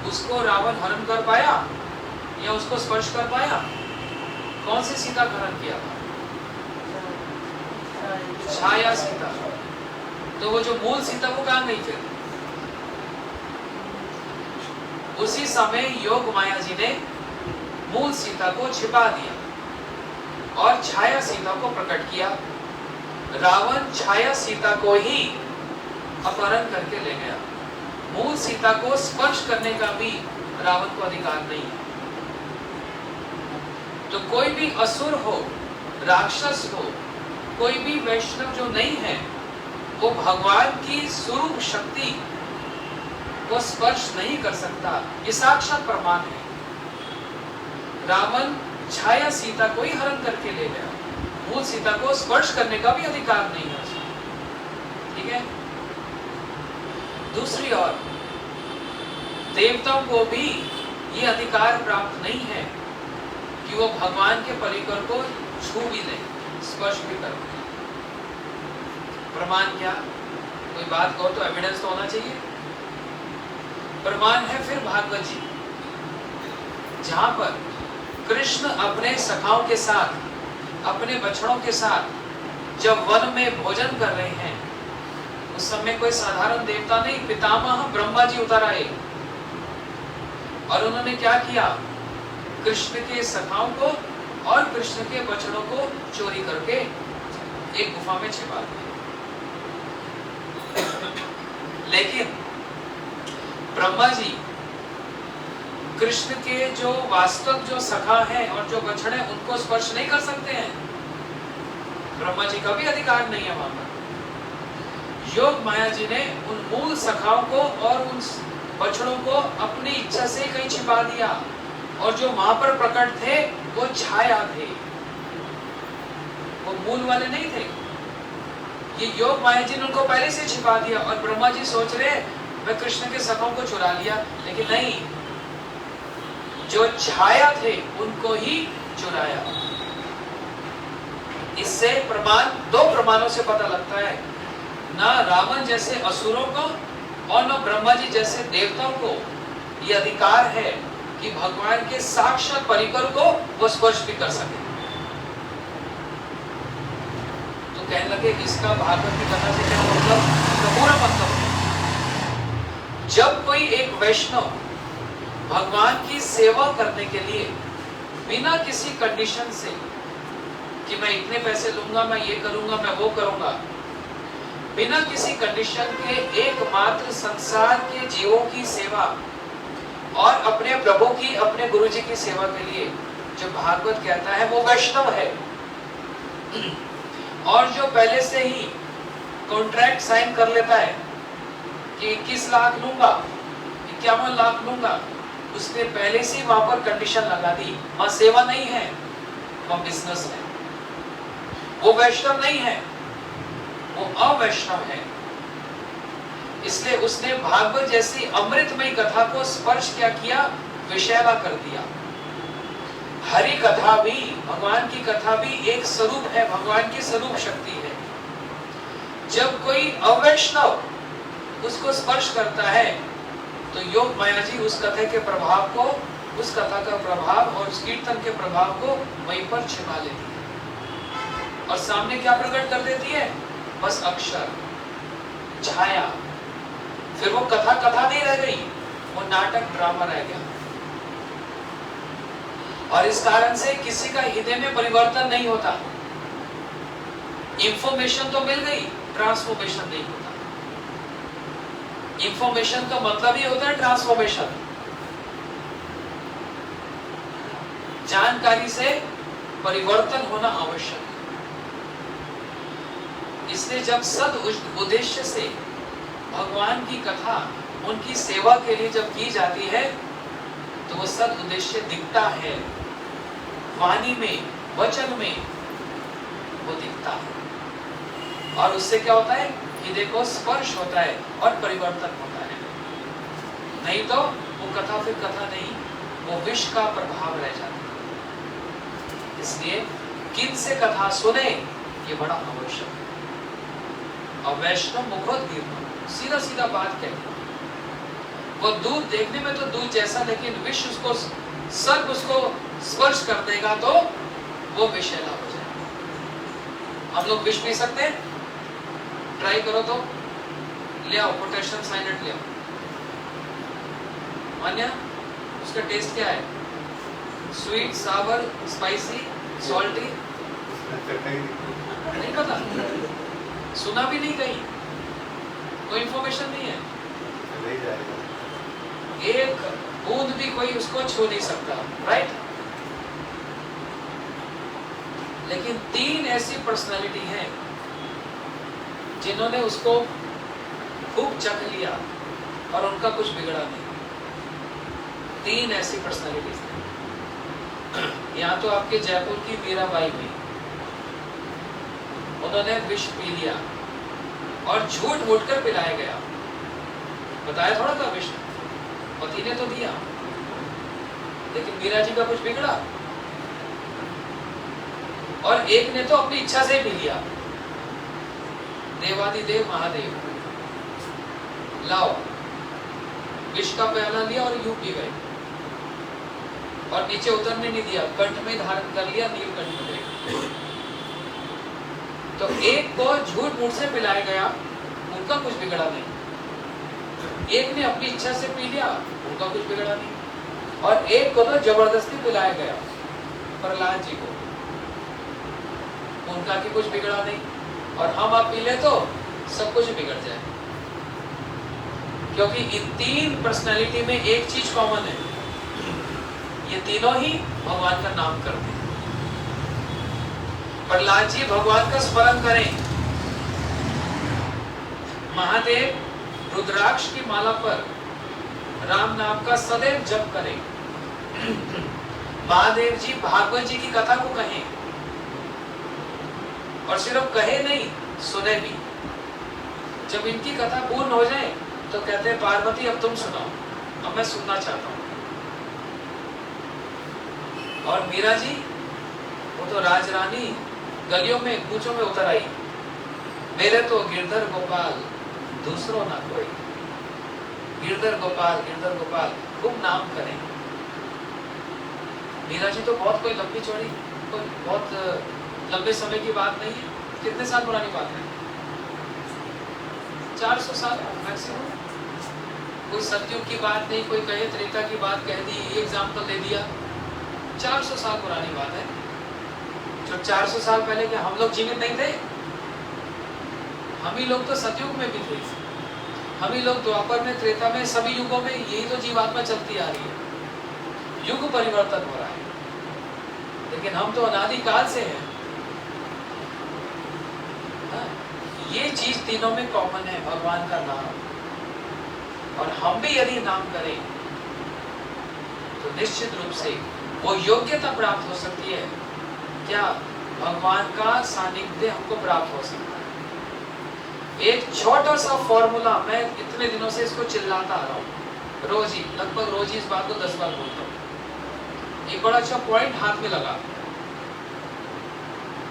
उसको रावण हरण कर पाया या उसको स्पर्श कर पाया? कौन सी सीता का हरण किया था? छाया सीता। तो वो जो मूल सीता वो कहां गई फिर? उसी समय योग माया जी ने मूल सीता को छिपा दिया और छाया सीता को प्रकट किया। रावण छाया सीता को ही अपहरण करके ले गया। मूल सीता को स्पर्श करने का भी रावण को अधिकार नहीं है। तो कोई भी असुर हो, राक्षस हो, कोई भी वैष्णव जो नहीं है, वो भगवान की स्वरूप शक्ति को स्पर्श नहीं कर सकता। ये साक्षात प्रमाण है। रावण छाया सीता को ही हरण करके ले गया, मूल सीता को स्पर्श करने का भी अधिकार नहीं है उसको। ठीक है। दूसरी ओर देवताओं को भी ये अधिकार प्राप्त नहीं है कि वो भगवान के परिकर को छू भी ले, स्पर्श भी कर। प्रमाण क्या? कोई बात कहो तो एविडेंस तो होना चाहिए। प्रमाण है फिर भागवत जी, जहां पर कृष्ण अपने सखाओं के साथ, अपने बछड़ों के साथ जब वन में भोजन कर रहे हैं, उस समय कोई साधारण देवता नहीं, पितामह ब्रह्मा जी उतर आए और उन्होंने क्या किया? कृष्ण के सखाओं को और कृष्ण के बछड़ों को चोरी करके एक गुफा में छिपा दिया। लेकिन ब्रह्मा जी कृष्ण के जो वास्तव जो सखा है और जो बछड़े उनको स्पर्श नहीं कर सकते हैं। ब्रह्मा जी का भी अधिकार नहीं है वहां पर। योग माया जी ने उन मूल सखाओं को और उन बछड़ों को अपनी इच्छा से कहीं छिपा दिया, और जो वहां पर प्रकट थे वो छाया थे, वो मूल वाले नहीं थे। ये योग माया जी ने उनको पहले से छिपा दिया, और ब्रह्मा जी सोच रहे मैं कृष्ण के सखों को चुरा लिया, लेकिन नहीं, जो छाया थे उनको ही चुराया। इससे प्रमाण, दो प्रमाणों से पता लगता है, ना रावण जैसे असुरों को और न ब्रह्मा जी जैसे देवताओं को ये अधिकार है कि भगवान के साक्षात परिकर को वो स्पर्श भी कर सके। तो कहने लगे इसका भागवत की कथा से क्या मतलब? तो पूरा मतलब है, जब कोई एक वैष्णव भगवान की सेवा करने के लिए बिना किसी कंडीशन से कि मैं इतने पैसे लूंगा, मैं ये करूंगा, मैं वो करूंगा, बिना किसी कंडीशन के एकमात्र संसार के जीवों की सेवा और अपने प्रभु की, अपने गुरु जी की सेवा के लिए जो भागवत कहता है वो वैष्णव है। और जो पहले से ही कॉन्ट्रैक्ट साइन कर लेता है कि 21 लाख लूंगा, 51 लाख लूंगा, उसने पहले से वहां पर कंडीशन लगा दी, वहां सेवा नहीं है, वहां बिजनेस है। वो वैष्णव नहीं है, वो अवैष्णव है। इसलिए उसने भागवत जैसी अमृतमयी कथा को स्पर्श क्या किया? विषैला कर दिया। हरि कथा भी, भगवान की कथा भी एक स्वरूप है, भगवान की स्वरूप शक्ति है। जब कोई अवैष्णव उसको स्पर्श करता है तो योग माया जी उस कथा के प्रभाव को, उस कथा का प्रभाव और उस कीर्तन के प्रभाव को वहीं पर छिपा लेती है और सामने क्या प्रकट कर देती है? बस अक्षर, छाया। फिर वो कथा कथा नहीं रह गई, वो नाटक ड्रामा रह गया। और इस कारण से किसी का हृदय में परिवर्तन नहीं होता। इंफॉर्मेशन तो मिल गई, ट्रांसफॉर्मेशन नहीं होता। इंफॉर्मेशन का मतलब ही होता है ट्रांसफॉर्मेशन। जानकारी से परिवर्तन होना आवश्यक है। इसलिए जब सद उद्देश्य से भगवान की कथा, उनकी सेवा के लिए जब की जाती है तो वो सद उद्देश्य दिखता है, वाणी में, वचन में वो दिखता है। और उससे क्या होता है? हृदय को स्पर्श होता है और परिवर्तन होता है। नहीं तो वो कथा फिर कथा नहीं, वो विष का प्रभाव रह जाता है। इसलिए किन से कथा सुने ये बड़ा आवश्यक है। और वैष्णव मुखोद्गीर सीधा सीधा बात कहते हैं, वो दूध देखने में तो दूध जैसा, लेकिन विष उसको, सर्प उसको स्पर्श कर देगा तो वो विषैला हो जाएगा। हम लोग विष पी सकते हैं? ट्राई करो तो ले आओ, पोटेशियम साइनेट ले आओ। मान्या, उसका टेस्ट क्या है? स्वीट, सावर, स्पाइसी, सॉल्टी? नहीं पता, सुना भी नहीं कहीं। कोई इंफॉर्मेशन नहीं है, नहीं जाएगा। एक बूंद भी कोई उसको छू नहीं सकता, राइट? लेकिन 3 ऐसी पर्सनालिटी हैं जिन्होंने उसको खूब चख लिया और उनका कुछ बिगड़ा नहीं। 3 ऐसी पर्सनालिटीज हैं। यहाँ तो आपके जयपुर की मीराबाई हुई, उन्होंने विष पी लिया और झूठ मूठ कर पिलाया गया, बताया थोड़ा था विष, पति ने तो दिया, लेकिन मीरा जी का कुछ बिगड़ा। और एक ने तो अपनी इच्छा से ही पी लिया, देवादिदेव महादेव, लाओ विष का प्याला लिया और यूं पी गए और नीचे उतरने नहीं दिया, कंठ में धारण कर लिया, नीलकंठ में। तो एक को झूठ मूठ से पिलाया गया, उनका कुछ बिगड़ा नहीं। एक ने अपनी इच्छा से पी लिया, उनका कुछ बिगड़ा नहीं। और एक को तो जबरदस्ती पिलाया गया, प्रहलाद जी को, उनका की कुछ बिगड़ा नहीं। और हम आप पी ले तो सब कुछ बिगड़ जाए, क्योंकि इन 3 पर्सनालिटी में एक चीज कॉमन है, ये तीनों ही भगवान का नाम करते हैं। प्रहलाद जी भगवान का स्मरण करें, महादेव रुद्राक्ष की माला पर राम नाम का सदैव जप करें, महादेव जी भागवत जी की कथा को कहें, और सिर्फ कहे नहीं, सुने भी। जब इनकी कथा पूर्ण हो जाए तो कहते हैं पार्वती अब तुम सुनाओ, अब मैं सुनना चाहता हूं। और मीरा जी वो तो राजरानी गलियों में कूचों में उतर आई, मेरे तो गिरधर गोपाल दूसरों ना कोई, गिरधर गोपाल खूब नाम करें। मीरा जी तो बहुत कोई लंबी चौड़ी, कोई बहुत लंबे समय की बात नहीं है, कितने साल पुरानी बात है, 400 साल मैक्सिमम। कोई सतयुग की बात नहीं, कोई कहे त्रेता की बात कह दी, ये एग्जाम्पल दे दिया, 400 साल पुरानी बात है। जो 400 साल पहले के हम लोग जीवित नहीं थे, हम ही लोग तो सतयुग में भी थे, हम ही लोग द्वापर में, त्रेता में, सभी युगों में यही तो जीवात्मा चलती आ रही है। युग परिवर्तन हो रहा है, लेकिन हम तो अनादिकाल से हैं। ये चीज तीनों में कॉमन है, भगवान का नाम। और हम भी यदि नाम करें तो निश्चित रूप से वो योग्यता प्राप्त हो सकती है, क्या भगवान का सानिध्य हमको प्राप्त हो सकता है। एक छोटा सा फॉर्मूला, मैं इतने दिनों से इसको चिल्लाता आ रहा हूँ, रोज ही, लगभग रोज ही इस बात को 10 बार बोलता हूँ। एक बड़ा अच्छा पॉइंट हाथ में लगा,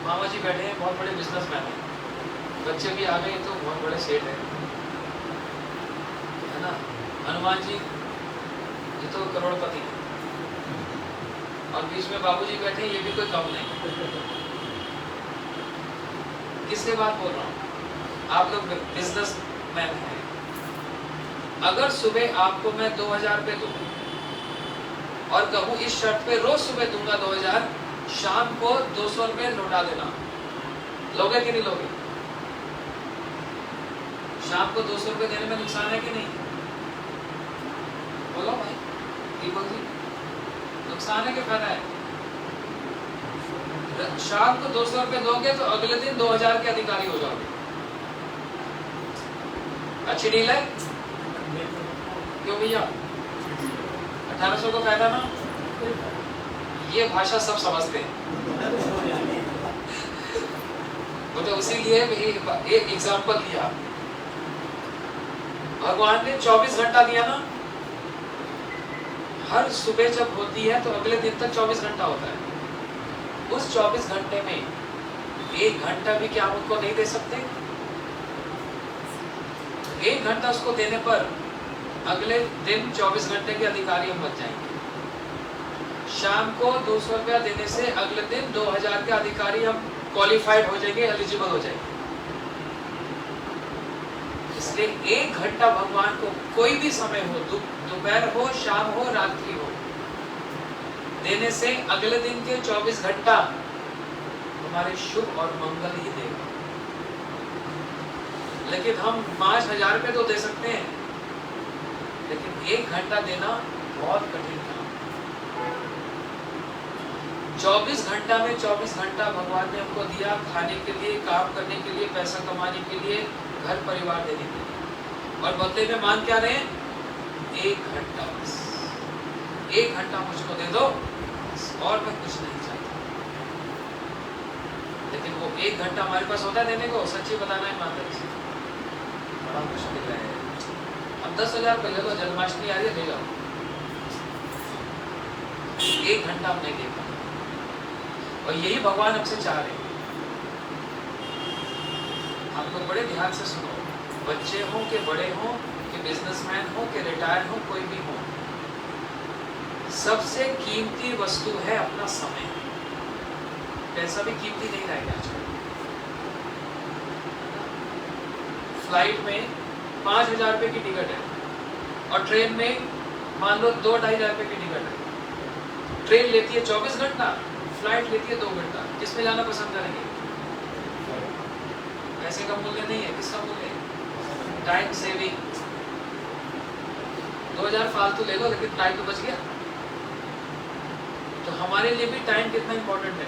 मामा जी बैठे हैं, बहुत बड़े बिजनेसमैन हैं, बच्चे भी आ गए तो बहुत बड़े सेठ है ना। हनुमान जी ये तो करोड़पति है, और बीच में बाबूजी बैठे, ये भी कोई कम नहीं। किसके बात बोल रहा हूँ, आप लोग बिजनेसमैन हैं। अगर सुबह आपको मैं 2000 रुपये दूँ और कहूँ इस शर्त पे रोज सुबह दूंगा 2000, शाम को 200 रुपये लौटा देना, लोगे कि नहीं लोगे? शाम को 200 रुपये देने में नुकसान है कि नहीं? बोलो भाई, दीपक जी, नुकसान है कि फायदा है? शाम को 200 रुपये दोगे तो अगले दिन 2000 के अधिकारी हो जाओगे। अच्छी डील है क्यों भैया? 1800 का फायदा ना। ये भाषा सब समझते हैं, वो तो उसीलिए एक एग्जाम्पल दिया। भगवान ने 24 घंटा दिया ना, हर सुबह जब होती है तो अगले दिन तक 24 घंटा होता है। उस 24 घंटे में 1 घंटा भी क्या हम उनको नहीं दे सकते? 1 घंटा उसको देने पर अगले दिन 24 घंटे के अधिकारी हम बच जाएंगे। शाम को 200 रुपया देने से अगले दिन 2000 के अधिकारी हम क्वालिफाइड हो जाएंगे, एलिजिबल हो जाएंगे। इसलिए 1 घंटा भगवान को कोई भी समय हो, दोपहर हो, शाम हो, रात्रि हो, देने से अगले दिन के 24 घंटा हमारे शुभ और मंगल ही देगा। लेकिन हम 5,000 रुपये तो दे सकते हैं, लेकिन 1 घंटा देना बहुत कठिन काम। 24 घंटा में 24 घंटा भगवान ने हमको दिया खाने के लिए, काम करने के लिए, पैसा कमाने के लिए, घर परिवार देने के लिए, और बदले में मांग क्या रहे हैं? 1 घंटा बस। 1 घंटा मुझको दे दो, और मैं कुछ नहीं चाहता। लेकिन वो 1 घंटा हमारे पास होता है देने को? सच्ची बताना है ईमानदारी से, बड़ा मुश्किल है। अब 10,000 रुपये ले लो, जन्माष्टमी आ रही है, ले जाओ। 1 घंटा हम नहीं दे पाए, और यही भगवान हमसे चाह रहे हैं। आप लोग बड़े ध्यान से सुनो, बच्चे हो कि बड़े हो कि बिजनेसमैन हो कि रिटायर हो, कोई भी हो, सबसे कीमती वस्तु है अपना समय। पैसा भी कीमती नहीं रहेगा आजकल। फ्लाइट में 5,000 रुपये की टिकट है, और ट्रेन में मान लो 2-2,500 रुपये की टिकट है। ट्रेन लेती है 24 घंटा, फ्लाइट लेती है 2 घंटा। किसमें जाना पसंद करेंगे? पैसे का मूल्य नहीं है, किसका मूल्य है? Time saving. 2,000 फालतू ले लो, लेकिन टाइम तो बच गया। तो हमारे लिए भी टाइम कितना इंपॉर्टेंट है,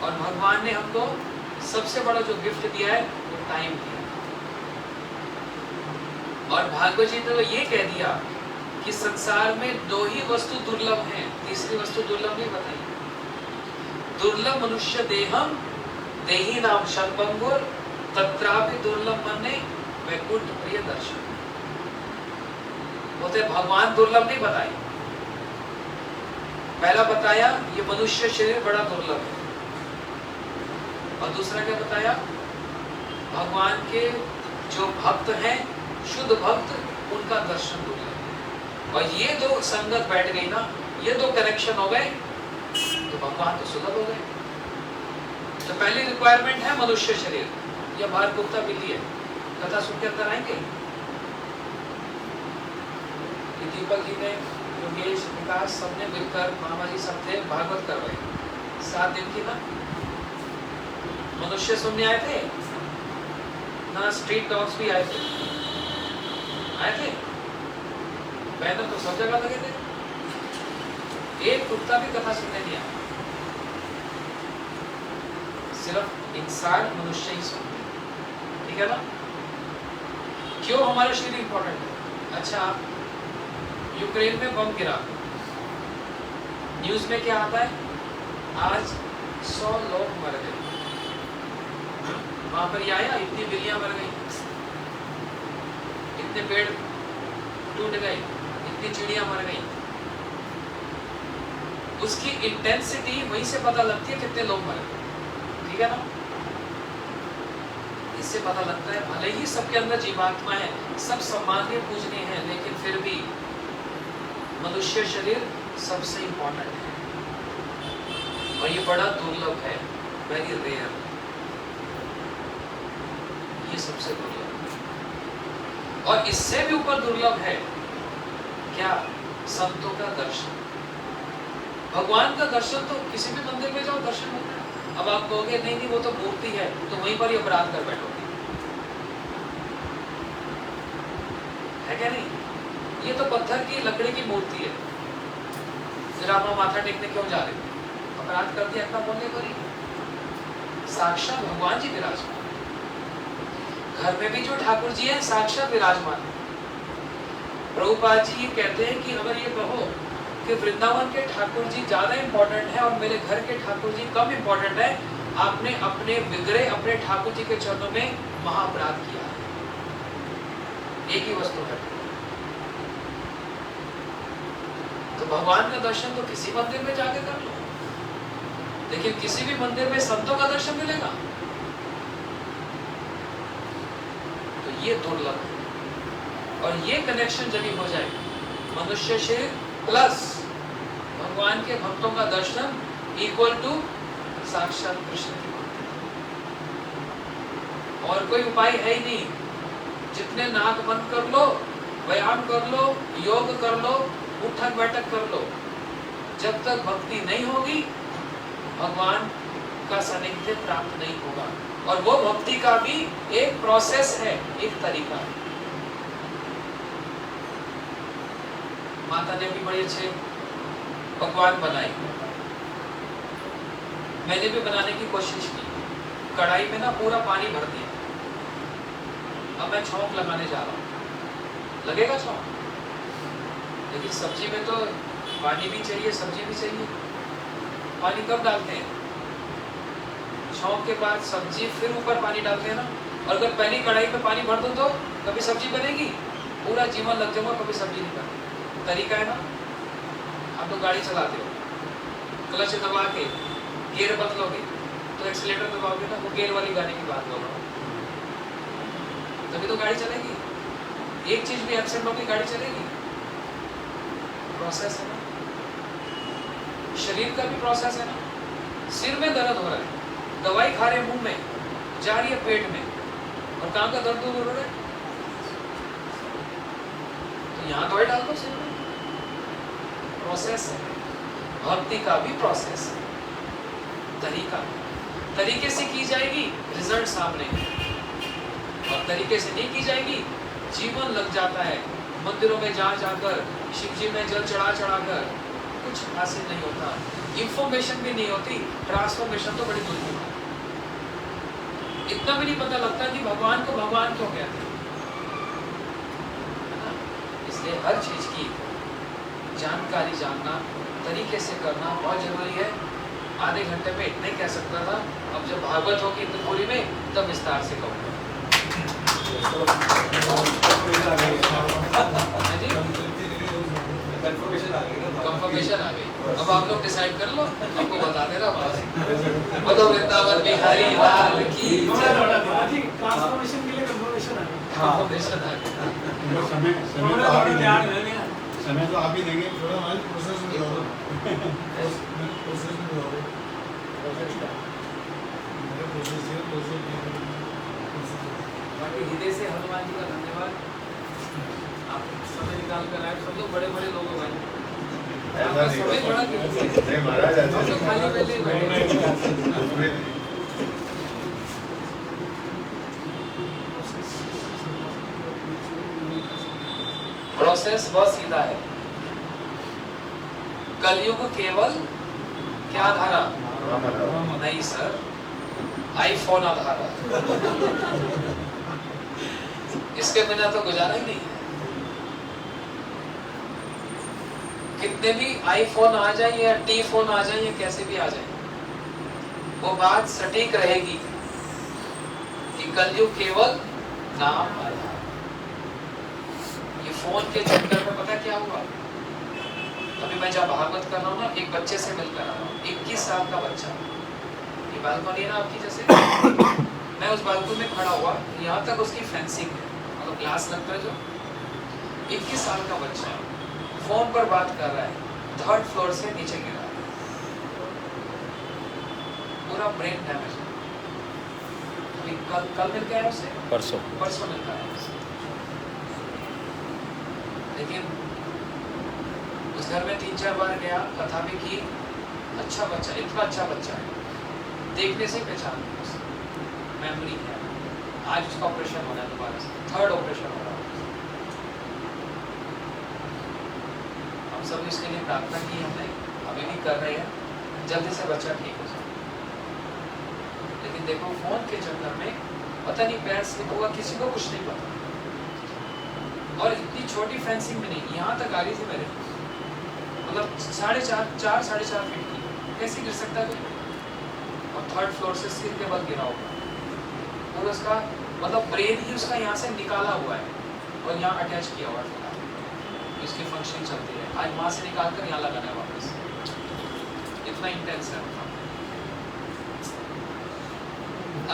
और भगवान ने हमको सबसे बड़ा जो गिफ्ट दिया है वो टाइम दिया। और भागवत जी ने तो ये कह दिया कि संसार में 2 ही वस्तु दुर्लभ हैं, तीसरी वस्तु दुर्लभ नहीं बताई। दुर्लभ मनुष्य देहम देही नाम शतभंगुर तत्रापि दुर्लभ मन्ये वैकुंठ प्रिय दर्शन। बोलते भगवान दुर्लभ नहीं बताई। पहला बताया ये मनुष्य शरीर बड़ा दुर्लभ है, और दूसरा क्या बताया? भगवान के जो भक्त हैं, शुद्ध भक्त, उनका दर्शन दुर्लभ है। और ये 2 संगत बैठ गई ना, ये 2 कनेक्शन हो गए, तो भगवान तो सुलभ हो गए। तो पहली रिक्वायरमेंट है मनुष्य शरीर। यह बाहर गुप्ता बिल्ली है, कथा सुन के अंदर आएंगे। दीपक जी ने, योगेश, विकास, सबने मिलकर, मामा जी सब थे, भागवत करवाई 7 दिन की ना। मनुष्य सुनने आए थे ना, स्ट्रीट डॉग्स भी आए थे, बैनर तो सब जगह लगे थे। एक कुत्ता भी कथा सुनने नहीं आया, सिर्फ इंसान मनुष्य ही सुनते। ठीक है ना? क्यों हमारा शरीर इंपॉर्टेंट है? अच्छा, यूक्रेन में बम गिरा, न्यूज में क्या आता है? आज 100 लोग मर गए। वहां पर ये आया, इतनी बिल्लियां मर गई, इतने पेड़ टूट गए, इतनी चिड़िया मर गई। उसकी इंटेंसिटी वहीं से पता लगती है कितने लोग मर गए। ठीक है ना? इससे पता लगता है भले ही सबके अंदर जीवात्मा है, सब सम्माननीय पूजनीय है, लेकिन फिर भी मनुष्य शरीर सबसे इंपॉर्टेंट है, और ये बड़ा दुर्लभ है, वेरी रेयर। ये सबसे दुर्लभ है। और इससे भी ऊपर दुर्लभ है क्या? संतों का दर्शन। भगवान का दर्शन तो किसी भी मंदिर में जाओ दर्शन होता है। अब आप कहोगे नहीं नहीं वो तो मूर्ति है, तो वहीं पर ही अपराध कर बैठोगे, है क्या नहीं? ये तो पत्थर की लकड़ी की मूर्ति है, फिर आप माथा टेकने क्यों जा रहे हो? अपराध कर दिया अपना बोलने पर ही। साक्षात भगवान जी विराजमान, घर में भी जो ठाकुर जी हैं साक्षात विराजमान है। प्रभुपाद जी ये कहते हैं कि अगर ये कहो कि वृंदावन के ठाकुर जी ज्यादा इंपॉर्टेंट है और मेरे घर के ठाकुर जी कम इंपॉर्टेंट है, आपने अपने बिगड़े अपने ठाकुर जी के चरणों में महाअपराध किया है। एक ही वस्तु है। तो भगवान का दर्शन तो किसी मंदिर में जाके कर लो, लेकिन किसी भी मंदिर में संतों का दर्शन मिलेगा तो ये दुर्लभ है। और ये कनेक्शन जब हो जाए, मनुष्य शरीर प्लस भगवान के भक्तों का दर्शन इक्वल टू साक्षात कृष्ण की भक्ति। और कोई उपाय है ही नहीं। जितने नाक बंद कर लो, व्यायाम कर लो, योग कर लो, उठक बैठक कर लो, जब तक भक्ति नहीं होगी भगवान का सानिध्य प्राप्त नहीं होगा। और वो भक्ति का भी एक प्रोसेस है, एक तरीका है। माता ने भी बड़े अच्छे पकवान बनाए, मैंने भी बनाने की कोशिश की। कढ़ाई में ना पूरा पानी भर दिया, अब मैं छौंक लगाने जा रहा हूँ, लगेगा छौंक? लेकिन सब्जी में तो पानी भी चाहिए, सब्जी भी चाहिए। पानी कब डालते हैं? छौंक के बाद सब्जी, फिर ऊपर पानी डालते हैं ना। और अगर पहली कढ़ाई में पानी भर दूं तो कभी सब्जी बनेगी? पूरा जीवन लग जाऊंगा, कभी सब्जी नहीं बनेगी। तरीका है ना। आप लोग गाड़ी चलाते हो, क्लच दबा के गियर बदलोगे तो एक्सीलेटर दबाओगे ना, वो गियर वाली गाड़ी की बात बोल रहा हूँ, तभी तो गाड़ी चलेगी। एक चीज भी एब्सेंट होगी, गाड़ी चलेगी? प्रोसेस है ना। शरीर का भी प्रोसेस है ना। सिर में दर्द हो रहा है, दवाई खा रहे मुंह में, जा रही है पेट में, और कहाँ का दर्द हो रहा है? तो यहाँ दवाई डाल दो सिर में। प्रोसेस है। भक्ति का भी प्रोसेस है, तरीका। तरीके से की जाएगी, रिजल्ट सामने, और तरीके से नहीं की जाएगी, जीवन लग जाता है। मंदिरों में जा जाकर, शिव जी में जल चढ़ा चढ़ाकर कुछ हासिल नहीं होता, इंफॉर्मेशन भी नहीं होती, ट्रांसफॉर्मेशन तो बड़ी दूर की बात है। इतना भी नहीं पता लगता कि भगवान को भगवान क्यों कहते हैं, है ना? इसलिए हर चीज की जानकारी जानना, तरीके से करना बहुत जरूरी है। आधे घंटे में इतने कह सकता था, अब जब भागवत होगी इतनी पूरी में तब विस्तार से कहूँगा। कंफर्मेशन आ गई। अब आप लोग डिसाइड कर लो, आपको बता दे रहा हूँ। बोलो वृंदावन बिहारी लाल की जय। ट्रांसफॉर्मेशन के लिए कंफर्मेशन आ गई। कंफर्मेशन आ गई। समय तो आप ही देंगे। थोड़ा हमारी प्रोसेस में जाओ, प्रोसेस में जाओ, मेरे प्रोसेस है, प्रोसेस में बाकी हृदय से हनुमान जी का धन्यवाद, आप समय निकाल कर आए। सब लोग बड़े बड़े लोग हैं भाई, आपका समय बड़ा कीमती है। नहीं महाराज, हम लोग खाली बैठे बैठे। प्रोसेस बहुत सीधा है। कलयुग केवल क्या आधारा? नहीं सर, आईफोन आधारा। इसके बिना तो गुजारा ही नहीं है। कितने भी आईफोन आ जाए या टी फोन आ जाए या कैसे भी आ जाए, वो बात सटीक रहेगी कि कलयुग केवल नाम आधार। ये फोन के चक्कर में पता क्या हुआ? अभी मैं जब भागवत कर रहा हूँ ना, एक बच्चे से मिलकर आ रहा हूँ, 21 साल का बच्चा। ये बालकनी है ना आपकी जैसे, मैं उस बालकनी में खड़ा हुआ, यहाँ तक उसकी फेंसिंग है, मतलब ग्लास लगता है जो। 21 साल का बच्चा फोन पर बात कर रहा है, 3rd फ्लोर से नीचे गिरा, पूरा ब्रेन डैमेज। अभी कल मिल के आया उसे, परसों मिल के आया उसे। लेकिन उस घर में 3-4 बार गया, कथा भी की। अच्छा बच्चा, इतना अच्छा बच्चा है, देखने से पहचान मेमोरी है। आज उसका ऑपरेशन होना है दोबारा से, 3rd ऑपरेशन हो रहा है। हम सब इसके लिए प्रार्थना की हमने, अभी भी कर रहे हैं, जल्दी से बच्चा ठीक हो जाए। लेकिन देखो फोन के चक्कर में पता नहीं पैर स्लिप हुआ, किसी को कुछ नहीं पता। और इतनी छोटी फेंसिंग में नहीं, यहाँ तक आ रही थी मेरे, मतलब 4.5 फीट की, कैसे गिर सकता है? और 3rd फ्लोर से सिर के बल गिरा होगा, और उसका मतलब ब्रेन ही उसका यहाँ से निकाला हुआ है और यहाँ अटैच किया हुआ है। इसकी फंक्शनिंग चलती है। आज वहाँ से निकाल कर यहाँ लगाना है वापस, इतना इंटेंस है।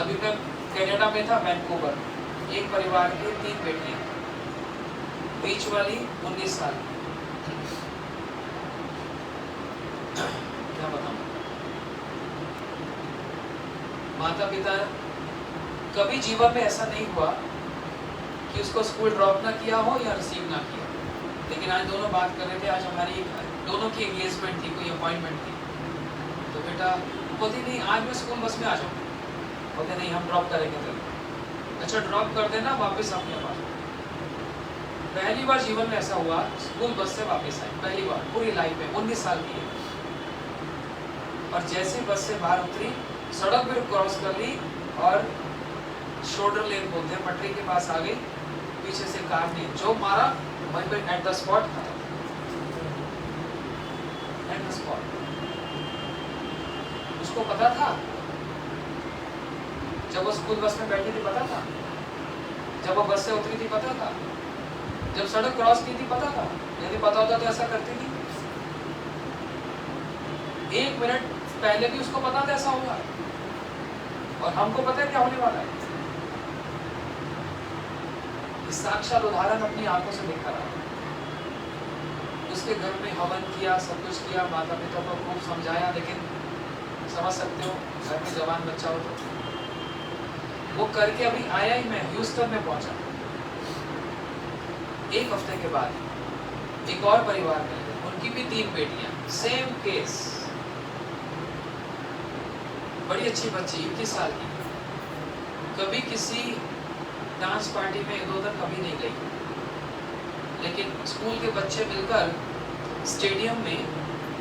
अभी मैं कनाडा में था, वैंकूवर। एक परिवार के 3 बेटे हैं, बीच वाली 19 साल। क्या बताऊं, माता पिता कभी जीवन में ऐसा नहीं हुआ कि उसको स्कूल ड्रॉप ना किया हो या रिसीव ना किया। लेकिन आज दोनों बात कर रहे थे, आज हमारी दोनों की एंगेजमेंट थी, कोई अपॉइंटमेंट थी। तो बेटा बोलती नहीं आज मैं स्कूल बस में आ जाऊँ। बोलते नहीं हम ड्रॉप करेंगे तेरे। अच्छा ड्रॉप कर देना, वापस अपने पास। पहली बार जीवन में ऐसा हुआ, स्कूल बस से वापस आई, पहली बार पूरी लाइफ में, 19 साल की है। और जैसे बस से बाहर उतरी, सड़क भी क्रॉस कर ली और शोल्डर लेन बोलते हैं, पटरी के पास आ गई। पीछे से कार ने जो मारा, वहीं पे एट द स्पॉट खत्म, एट द स्पॉट। उसको पता था, जब वो स्कूल बस में बैठी थी पता था, जब वो बस से उतरी थी पता था, जब सड़क क्रॉस की थी पता था। यदि पता होता तो ऐसा करती थी? 1 मिनट पहले भी उसको पता था ऐसा होगा। और हमको पता है क्या होने वाला है। इस साक्षात उदाहरण अपनी आंखों से देखा रहा। उसके घर में हवन किया, सब कुछ किया, माता पिता को खूब समझाया, लेकिन समझ सकते हो घर में जवान बच्चा हो तो वो करके अभी आया ही मैं ह्यूस्टन में पहुंचा। 1 हफ्ते के बाद एक और परिवार में, उनकी भी 3 बेटियां, सेम केस। बड़ी अच्छी बच्ची, 21 साल की, कभी किसी डांस पार्टी में 1-2 दिन कभी नहीं गई, लेकिन स्कूल के बच्चे मिलकर स्टेडियम में,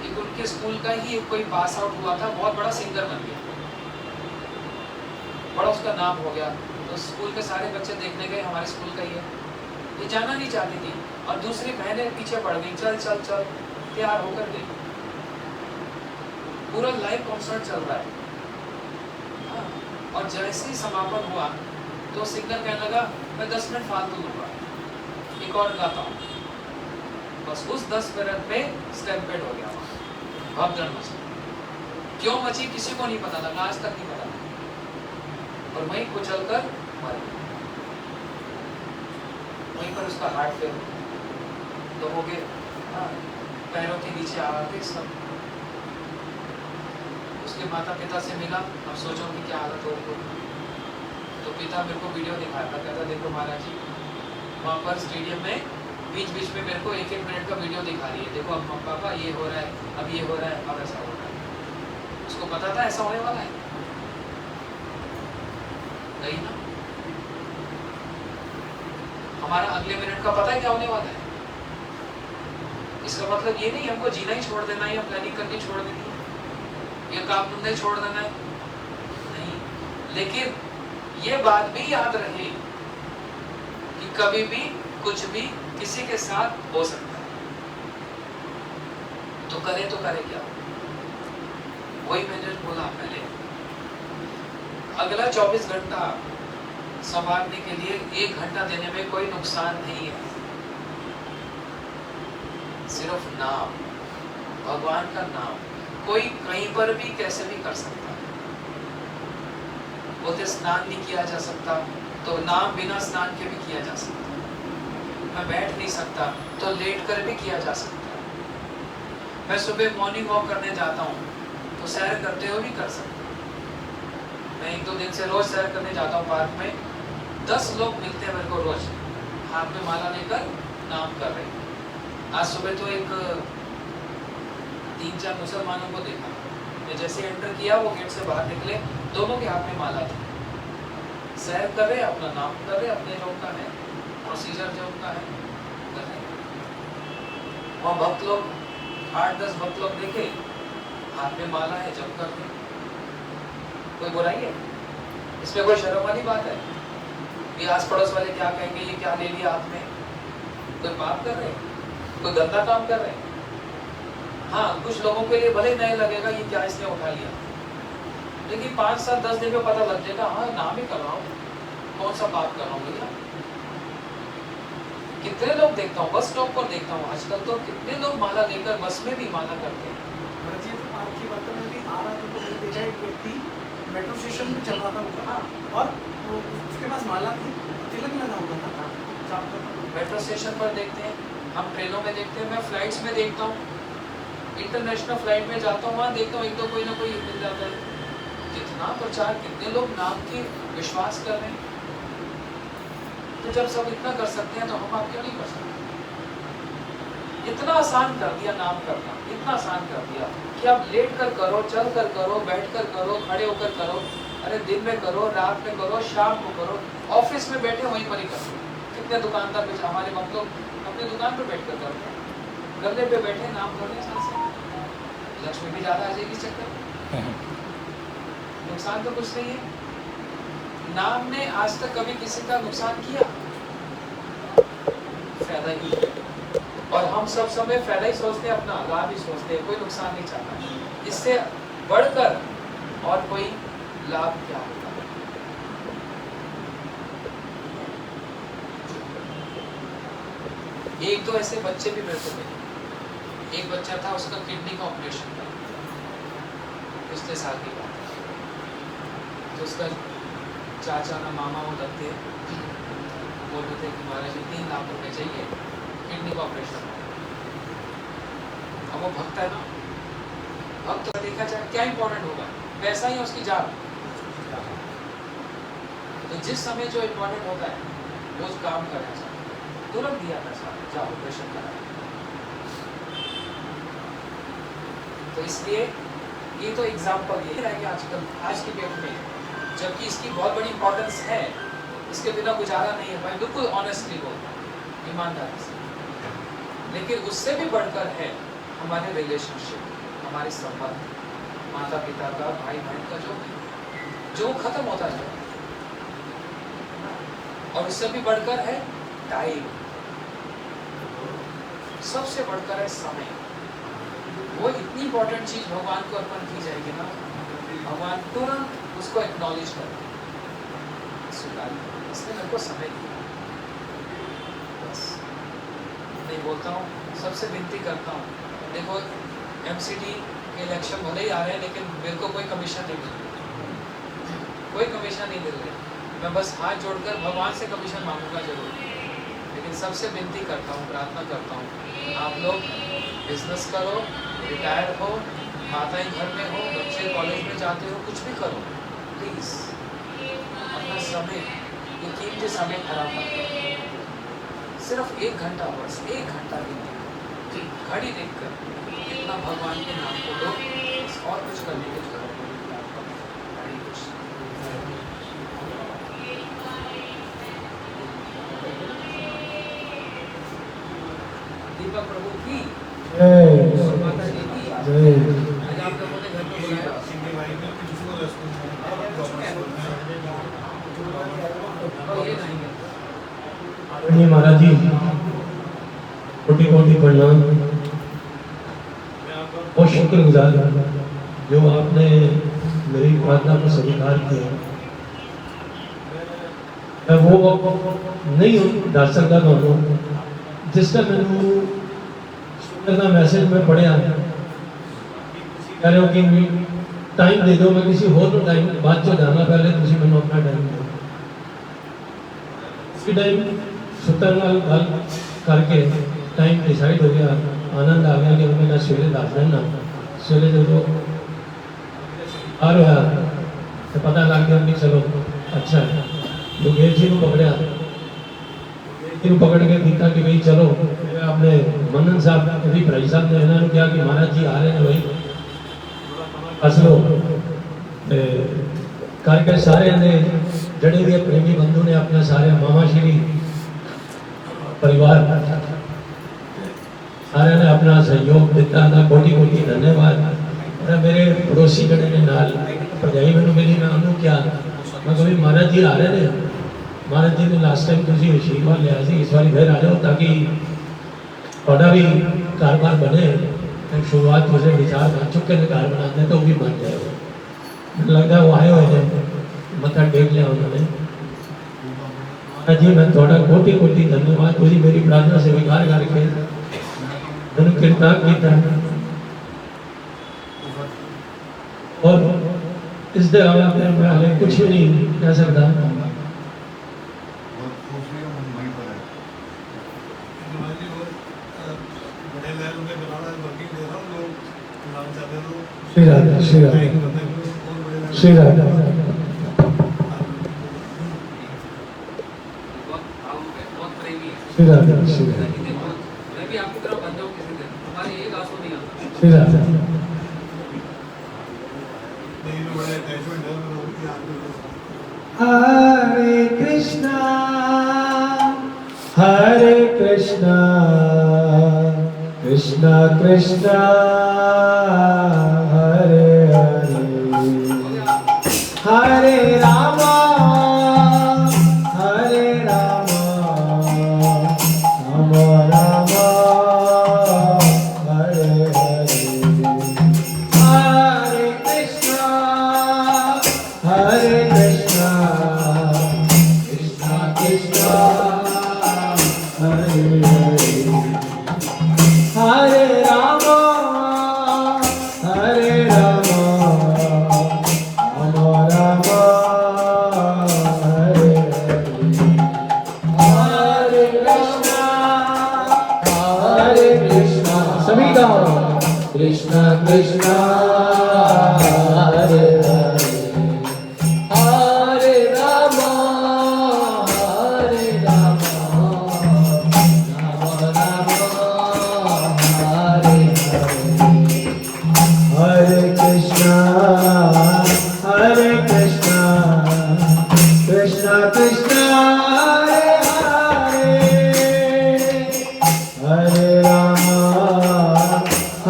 एक उनके स्कूल का ही एक कोई पास आउट हुआ था, बहुत बड़ा सिंगर बन गया, बड़ा उसका नाम हो गया। तो स्कूल के सारे बच्चे देखने गए, हमारे स्कूल का ही है। ये जाना नहीं चाहती थी और दूसरी बहनें पीछे पड़ गई, चल चल चल, तैयार होकर गई। पूरा लाइव कॉन्सर्ट चल रहा है। और जैसे ही समापन हुआ तो सिंगर कहने लगा मैं 10 मिनट फालतू दूंगा, एक और गाता हूँ। बस उस 10 मिनट में स्टैम्पेड हो गया, भगदड़ मची। क्यों मची किसी को नहीं पता था, आज तक नहीं पता। और वहीं कुचल कर मर गया, वहीं पर उसका हार्ट फेल तो हो गया, पैरों के नीचे आ गए सब। उसके माता पिता से मिला, अब सोचो कि क्या हालत होगी। तो पिता मेरे को वीडियो दिखाया था, कहता देखो महाराज जी वहाँ पर स्टेडियम में बीच बीच में मेरे को 1-1 मिनट का वीडियो दिखा रही है, देखो अब पापा ये हो रहा है, अब ये हो रहा है, अब ऐसा हो रहा है। उसको पता था ऐसा होने वाला है, नहीं ना। हमारा अगले मिनट का पता है क्या होने वाला है। इसका मतलब ये नहीं हमको जीना ही छोड़ देना है या प्लानिंग करनी छोड़ देनी है, ये काम धंधे छोड़ देना है, नहीं। लेकिन ये बात भी याद रहे कि कभी भी कुछ भी किसी के साथ हो सकता है, तो करे क्या। वही मैंने बोला पहले, अगला 24 घंटा संवारने के लिए 1 घंटा देने में कोई नुकसान नहीं है। सिर्फ नाम, भगवान का नाम कोई कहीं पर भी कैसे भी कर सकता है। बोलते स्नान नहीं किया जा सकता, तो नाम बिना स्नान के भी किया जा सकता है। मैं बैठ नहीं सकता, तो लेट कर भी किया जा सकता है। मैं सुबह मॉर्निंग वॉक करने जाता हूँ, तो सैर करते हुए भी कर सकता हूँ। मैं 1-2 दिन से रोज सैर करने जाता हूँ पार्क में, 10 लोग मिलते हैं मेरे को रोज, हाथ में माला लेकर नाम कर रहे हैं। आज सुबह तो एक 3-4 मुसलमानों को देखा, मैं जैसे एंटर किया वो गेट से बाहर निकले, दोनों के हाथ में माला थी, सैर कर रहे, अपना नाम कर रहे, अपने जो उनका है प्रोसीजर जो उनका है कर रहे। वहाँ भक्त लोग 8-10 भक्त लोग देखे, हाथ में माला है, जप कर रहे। कोई बुराई है इसमें? कोई शर्म वाली बात है? ये आस पड़ोस वाले क्या कहेंगे, ये क्या ले लिया हाथ में? कोई पाप कर रहे, कोई गंदा काम कर रहे हैं। हाँ, कुछ लोगों के लिए भले नए लगेगा ये क्या इसने उठा लिया, लेकिन 5-7-10 दिन में पता लग जाएगा, हाँ नाम ही कर रहा हूँ, कौन सा पाप कर रहा हूँ भैया। कितने लोग देखता हूँ, बस स्टॉप पर देखता हूँ आजकल, तो कितने लोग माला लेकर बस में भी माला करते हैं। आपकी बातों में भी आ रहा था, तो मैंने देखा एक व्यक्ति मेट्रो स्टेशन में चल रहा था ऊपर, और उसके पास माला थी, तिलक लगा हुआ था। मेट्रो स्टेशन पर देखते हैं, हम ट्रेनों में देखते हैं, मैं फ्लाइट्स में देखता हूँ, इंटरनेशनल फ्लाइट में जाता हूँ, वहाँ देखता हूँ 1-2 कोई ना कोई मिल जाता है। कितना प्रचार, कितने लोग नाम की विश्वास कर रहे हैं। तो जब सब इतना कर सकते हैं तो हम आप क्यों नहीं कर सकते? इतना आसान कर दिया नाम करना, इतना आसान कर दिया कि आप लेट कर करो, चल कर करो, बैठ कर करो, खड़े होकर करो, अरे दिन में करो, रात में करो, शाम को करो, ऑफिस में बैठे वहीं पर ही करो। कितने दुकानदार पे हमारे हम लोग अपनी दुकान पर बैठ कर करते हैं, गले पे बैठे नाम करने से लक्ष्मी भी ज्यादा आ जाएगी चक्कर। नुकसान तो कुछ नहीं है। नाम ने आज तक कभी किसी का नुकसान किया? फायदा ही। और हम सब समय फायदा ही सोचते हैं, अपना लाभ ही सोचते हैं, कोई नुकसान नहीं चाहता। इससे बढ़कर और कोई लाभ क्या होगा? एक दो ऐसे बच्चे भी मेरे को मिले। एक बच्चा था, उसका किडनी का ऑपरेशन था, पिछले साल की बात है। तो उसका चाचा ना मामा वो लगते बोल रहे थे कि महाराज जी 3 लाख रुपए चाहिए, किडनी का ऑपरेशन। अब वो भक्त है ना, भक्त तो देखा जाए क्या इंपॉर्टेंट होगा, पैसा ही उसकी जान। तो जिस समय जो इंपॉर्टेंट होता है वो काम करना चाहिए, तुरंत दिया पैसा, जाओ ऑपरेशन करा। तो इसलिए ये तो एग्जाम्पल ये रह गया आजकल आज की डेट में, जबकि इसकी बहुत बड़ी इंपॉर्टेंस है, इसके बिना गुजारा नहीं है भाई, बिल्कुल ऑनेस्टली बोलता हूँ, ईमानदारी से। लेकिन उससे भी बढ़कर है हमारे रिलेशनशिप, हमारे संबंध, माता पिता का, भाई बहन का, जो खत्म होता है। और उससे भी बढ़कर है टाइम, सबसे बढ़कर है समय। वो इतनी इंपॉर्टेंट चीज भगवान को अर्पण की जाएगी ना, भगवान तुरंत उसको एक्नॉलेज करेंगे, स्वीकार करेंगे। इसने मेरे को समय दिया, बस नहीं बोलता हूँ, सबसे विनती करता हूँ। देखो एमसीडी के इलेक्शन भले ही आ रहे हैं, लेकिन मेरे को कोई कमीशन नहीं मिल रही, कोई कमीशन नहीं मिल रही। मैं बस हाथ जोड़कर भगवान से कमीशन मांगूंगा जरूर, लेकिन सबसे विनती करता हूँ, प्रार्थना करता हूँ, आप लोग बिजनेस करो, रिटायर हो, माताएं घर में हो, बच्चे कॉलेज में जाते हो, कुछ भी करो, प्लीज अपना समय, ये कीमती समय खराब मत करो। सिर्फ 1 घंटा, बस 1 घंटा दिन घड़ी देखकर इतना भगवान के नाम को लो, और कुछ करने की जरूरत नहीं। हरे कृष्ण। दीपक प्रभु की और माता जी की आज आप लोगों ने घर में बुलाया। ये नहीं है। आदरणीय महाराज जी, कोटि कोटि प्रणाम। बहुत शुक्रगुजार जो आपने मेरी प्रार्थना को स्वीकार किया। मैं वो नहीं दस सकता तो जिसका मैंने शुक्र मैसेज में पढ़िया कह रहे हो कि टाइम दे दो, मैं किसी होर को टाइम बाद चो जाना, पहले तुम मैंने अपना टाइम दो। इसी टाइम सुतन नाल गल करके टाइम डिसाइड हो गया, आनंद आ गया कि मैं सवेरे दस देना। सवेरे जो आ रहा तो पता लग गया कि चलो अच्छा है। योगेश जी को पकड़ा, पकड़ के दिखा कि भाई चलो, आपने मनन साहब अभी भाई साहब ने इन्होंने कहा कि महाराज जी आ रहे हैं भाई असलो करके सारे ने जड़े भी प्रेमी बंधु ने अपने सारे मामा श्री परिवार सारे ने अपना सहयोग दिता था, कोटि कोटि धन्यवाद। और मेरे पड़ोसी जड़े ने नाल भरजाई मैंने मिली, मैं उन्होंने क्या मैं कभी महाराज जी आ रहे हैं, महाराज जी ने लास्ट टाइम तुझे आशीर्वाद लिया सी, इस बार फिर आ जाओ ताकि थोड़ा भी कारोबार बने। शुरुआत तुझे विचार कर चुके हैं घर बनाने, तो भी बन जाए। मुझे लगता है वो आए हुए थे, मत्था टेक लिया उन्होंने। महाराज जी मैं थोड़ा कोटि कोटि धन्यवाद, तुझी मेरी प्रार्थना स्वीकार करके मैंने कृपा किया। और इस दौरान मैं कुछ भी नहीं कह सकता। श्री राधे श्री राधे श्री राधे। बहुत प्रेमी है, श्री राधे श्री राधे। मैं भी आपकी तरफ बन जाऊँ। फिर आता तीन बड़े अटैचमेंट है तो उनकी आंखों में हरे कृष्णा कृष्णा कृष्णा हरे हरे हरे रामा राम राम हरे हरे हरे कृष्णा कृष्णा कृष्णा हरे हरे हरे राम राम राम हरे हरे हरे कृष्णा सभी गाओ कृष्णा कृष्णा हरे हरे हरे राम राम राम हरे हरे कृष्णा कृष्णा कृष्णा हरे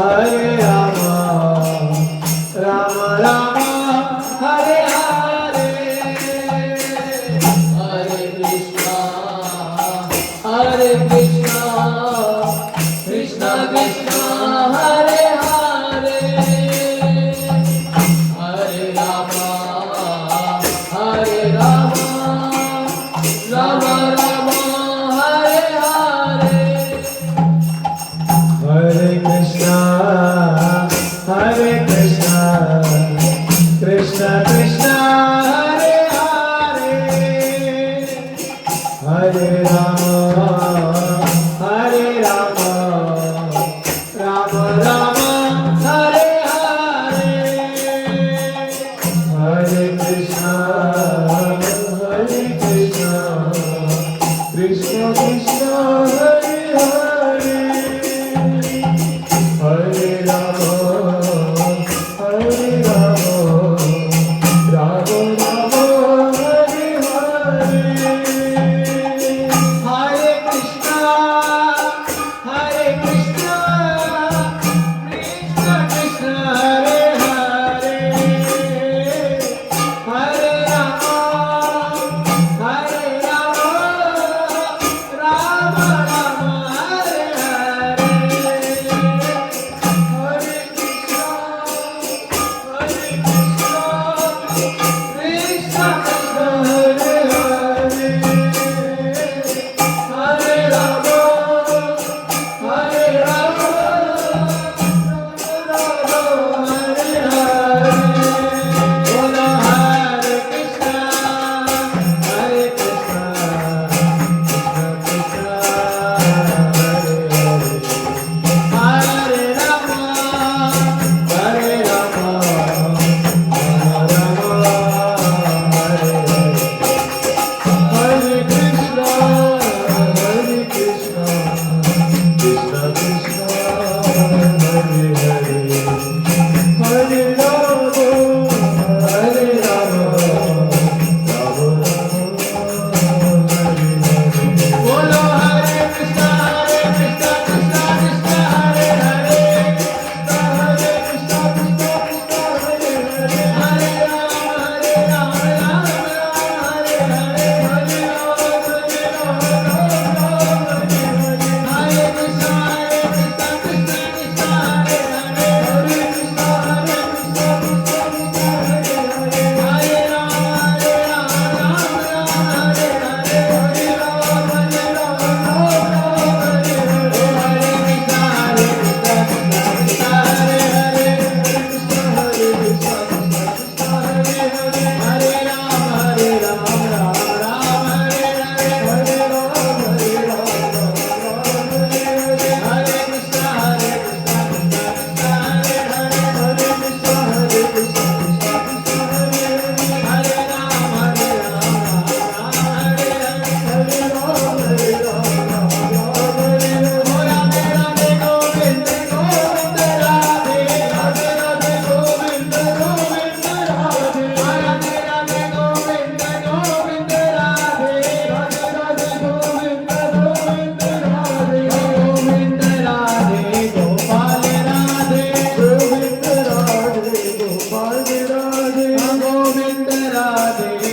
हरे राम राम राम हरे हरे हरे कृष्णा कृष्णा कृष्णा हरे हरे हरे राम राम राम हरे हरे हरे कृष्णा कृष्णा कृष्णा हरे हरे हरे राम राम राम हरे हरे हरे कृष्णा कृष्णा कृष्णा हरे हरे हरे राम राम राम हरे हरे हरे कृष्णा कृष्णा कृष्णा हरे हरे हरे राम राधे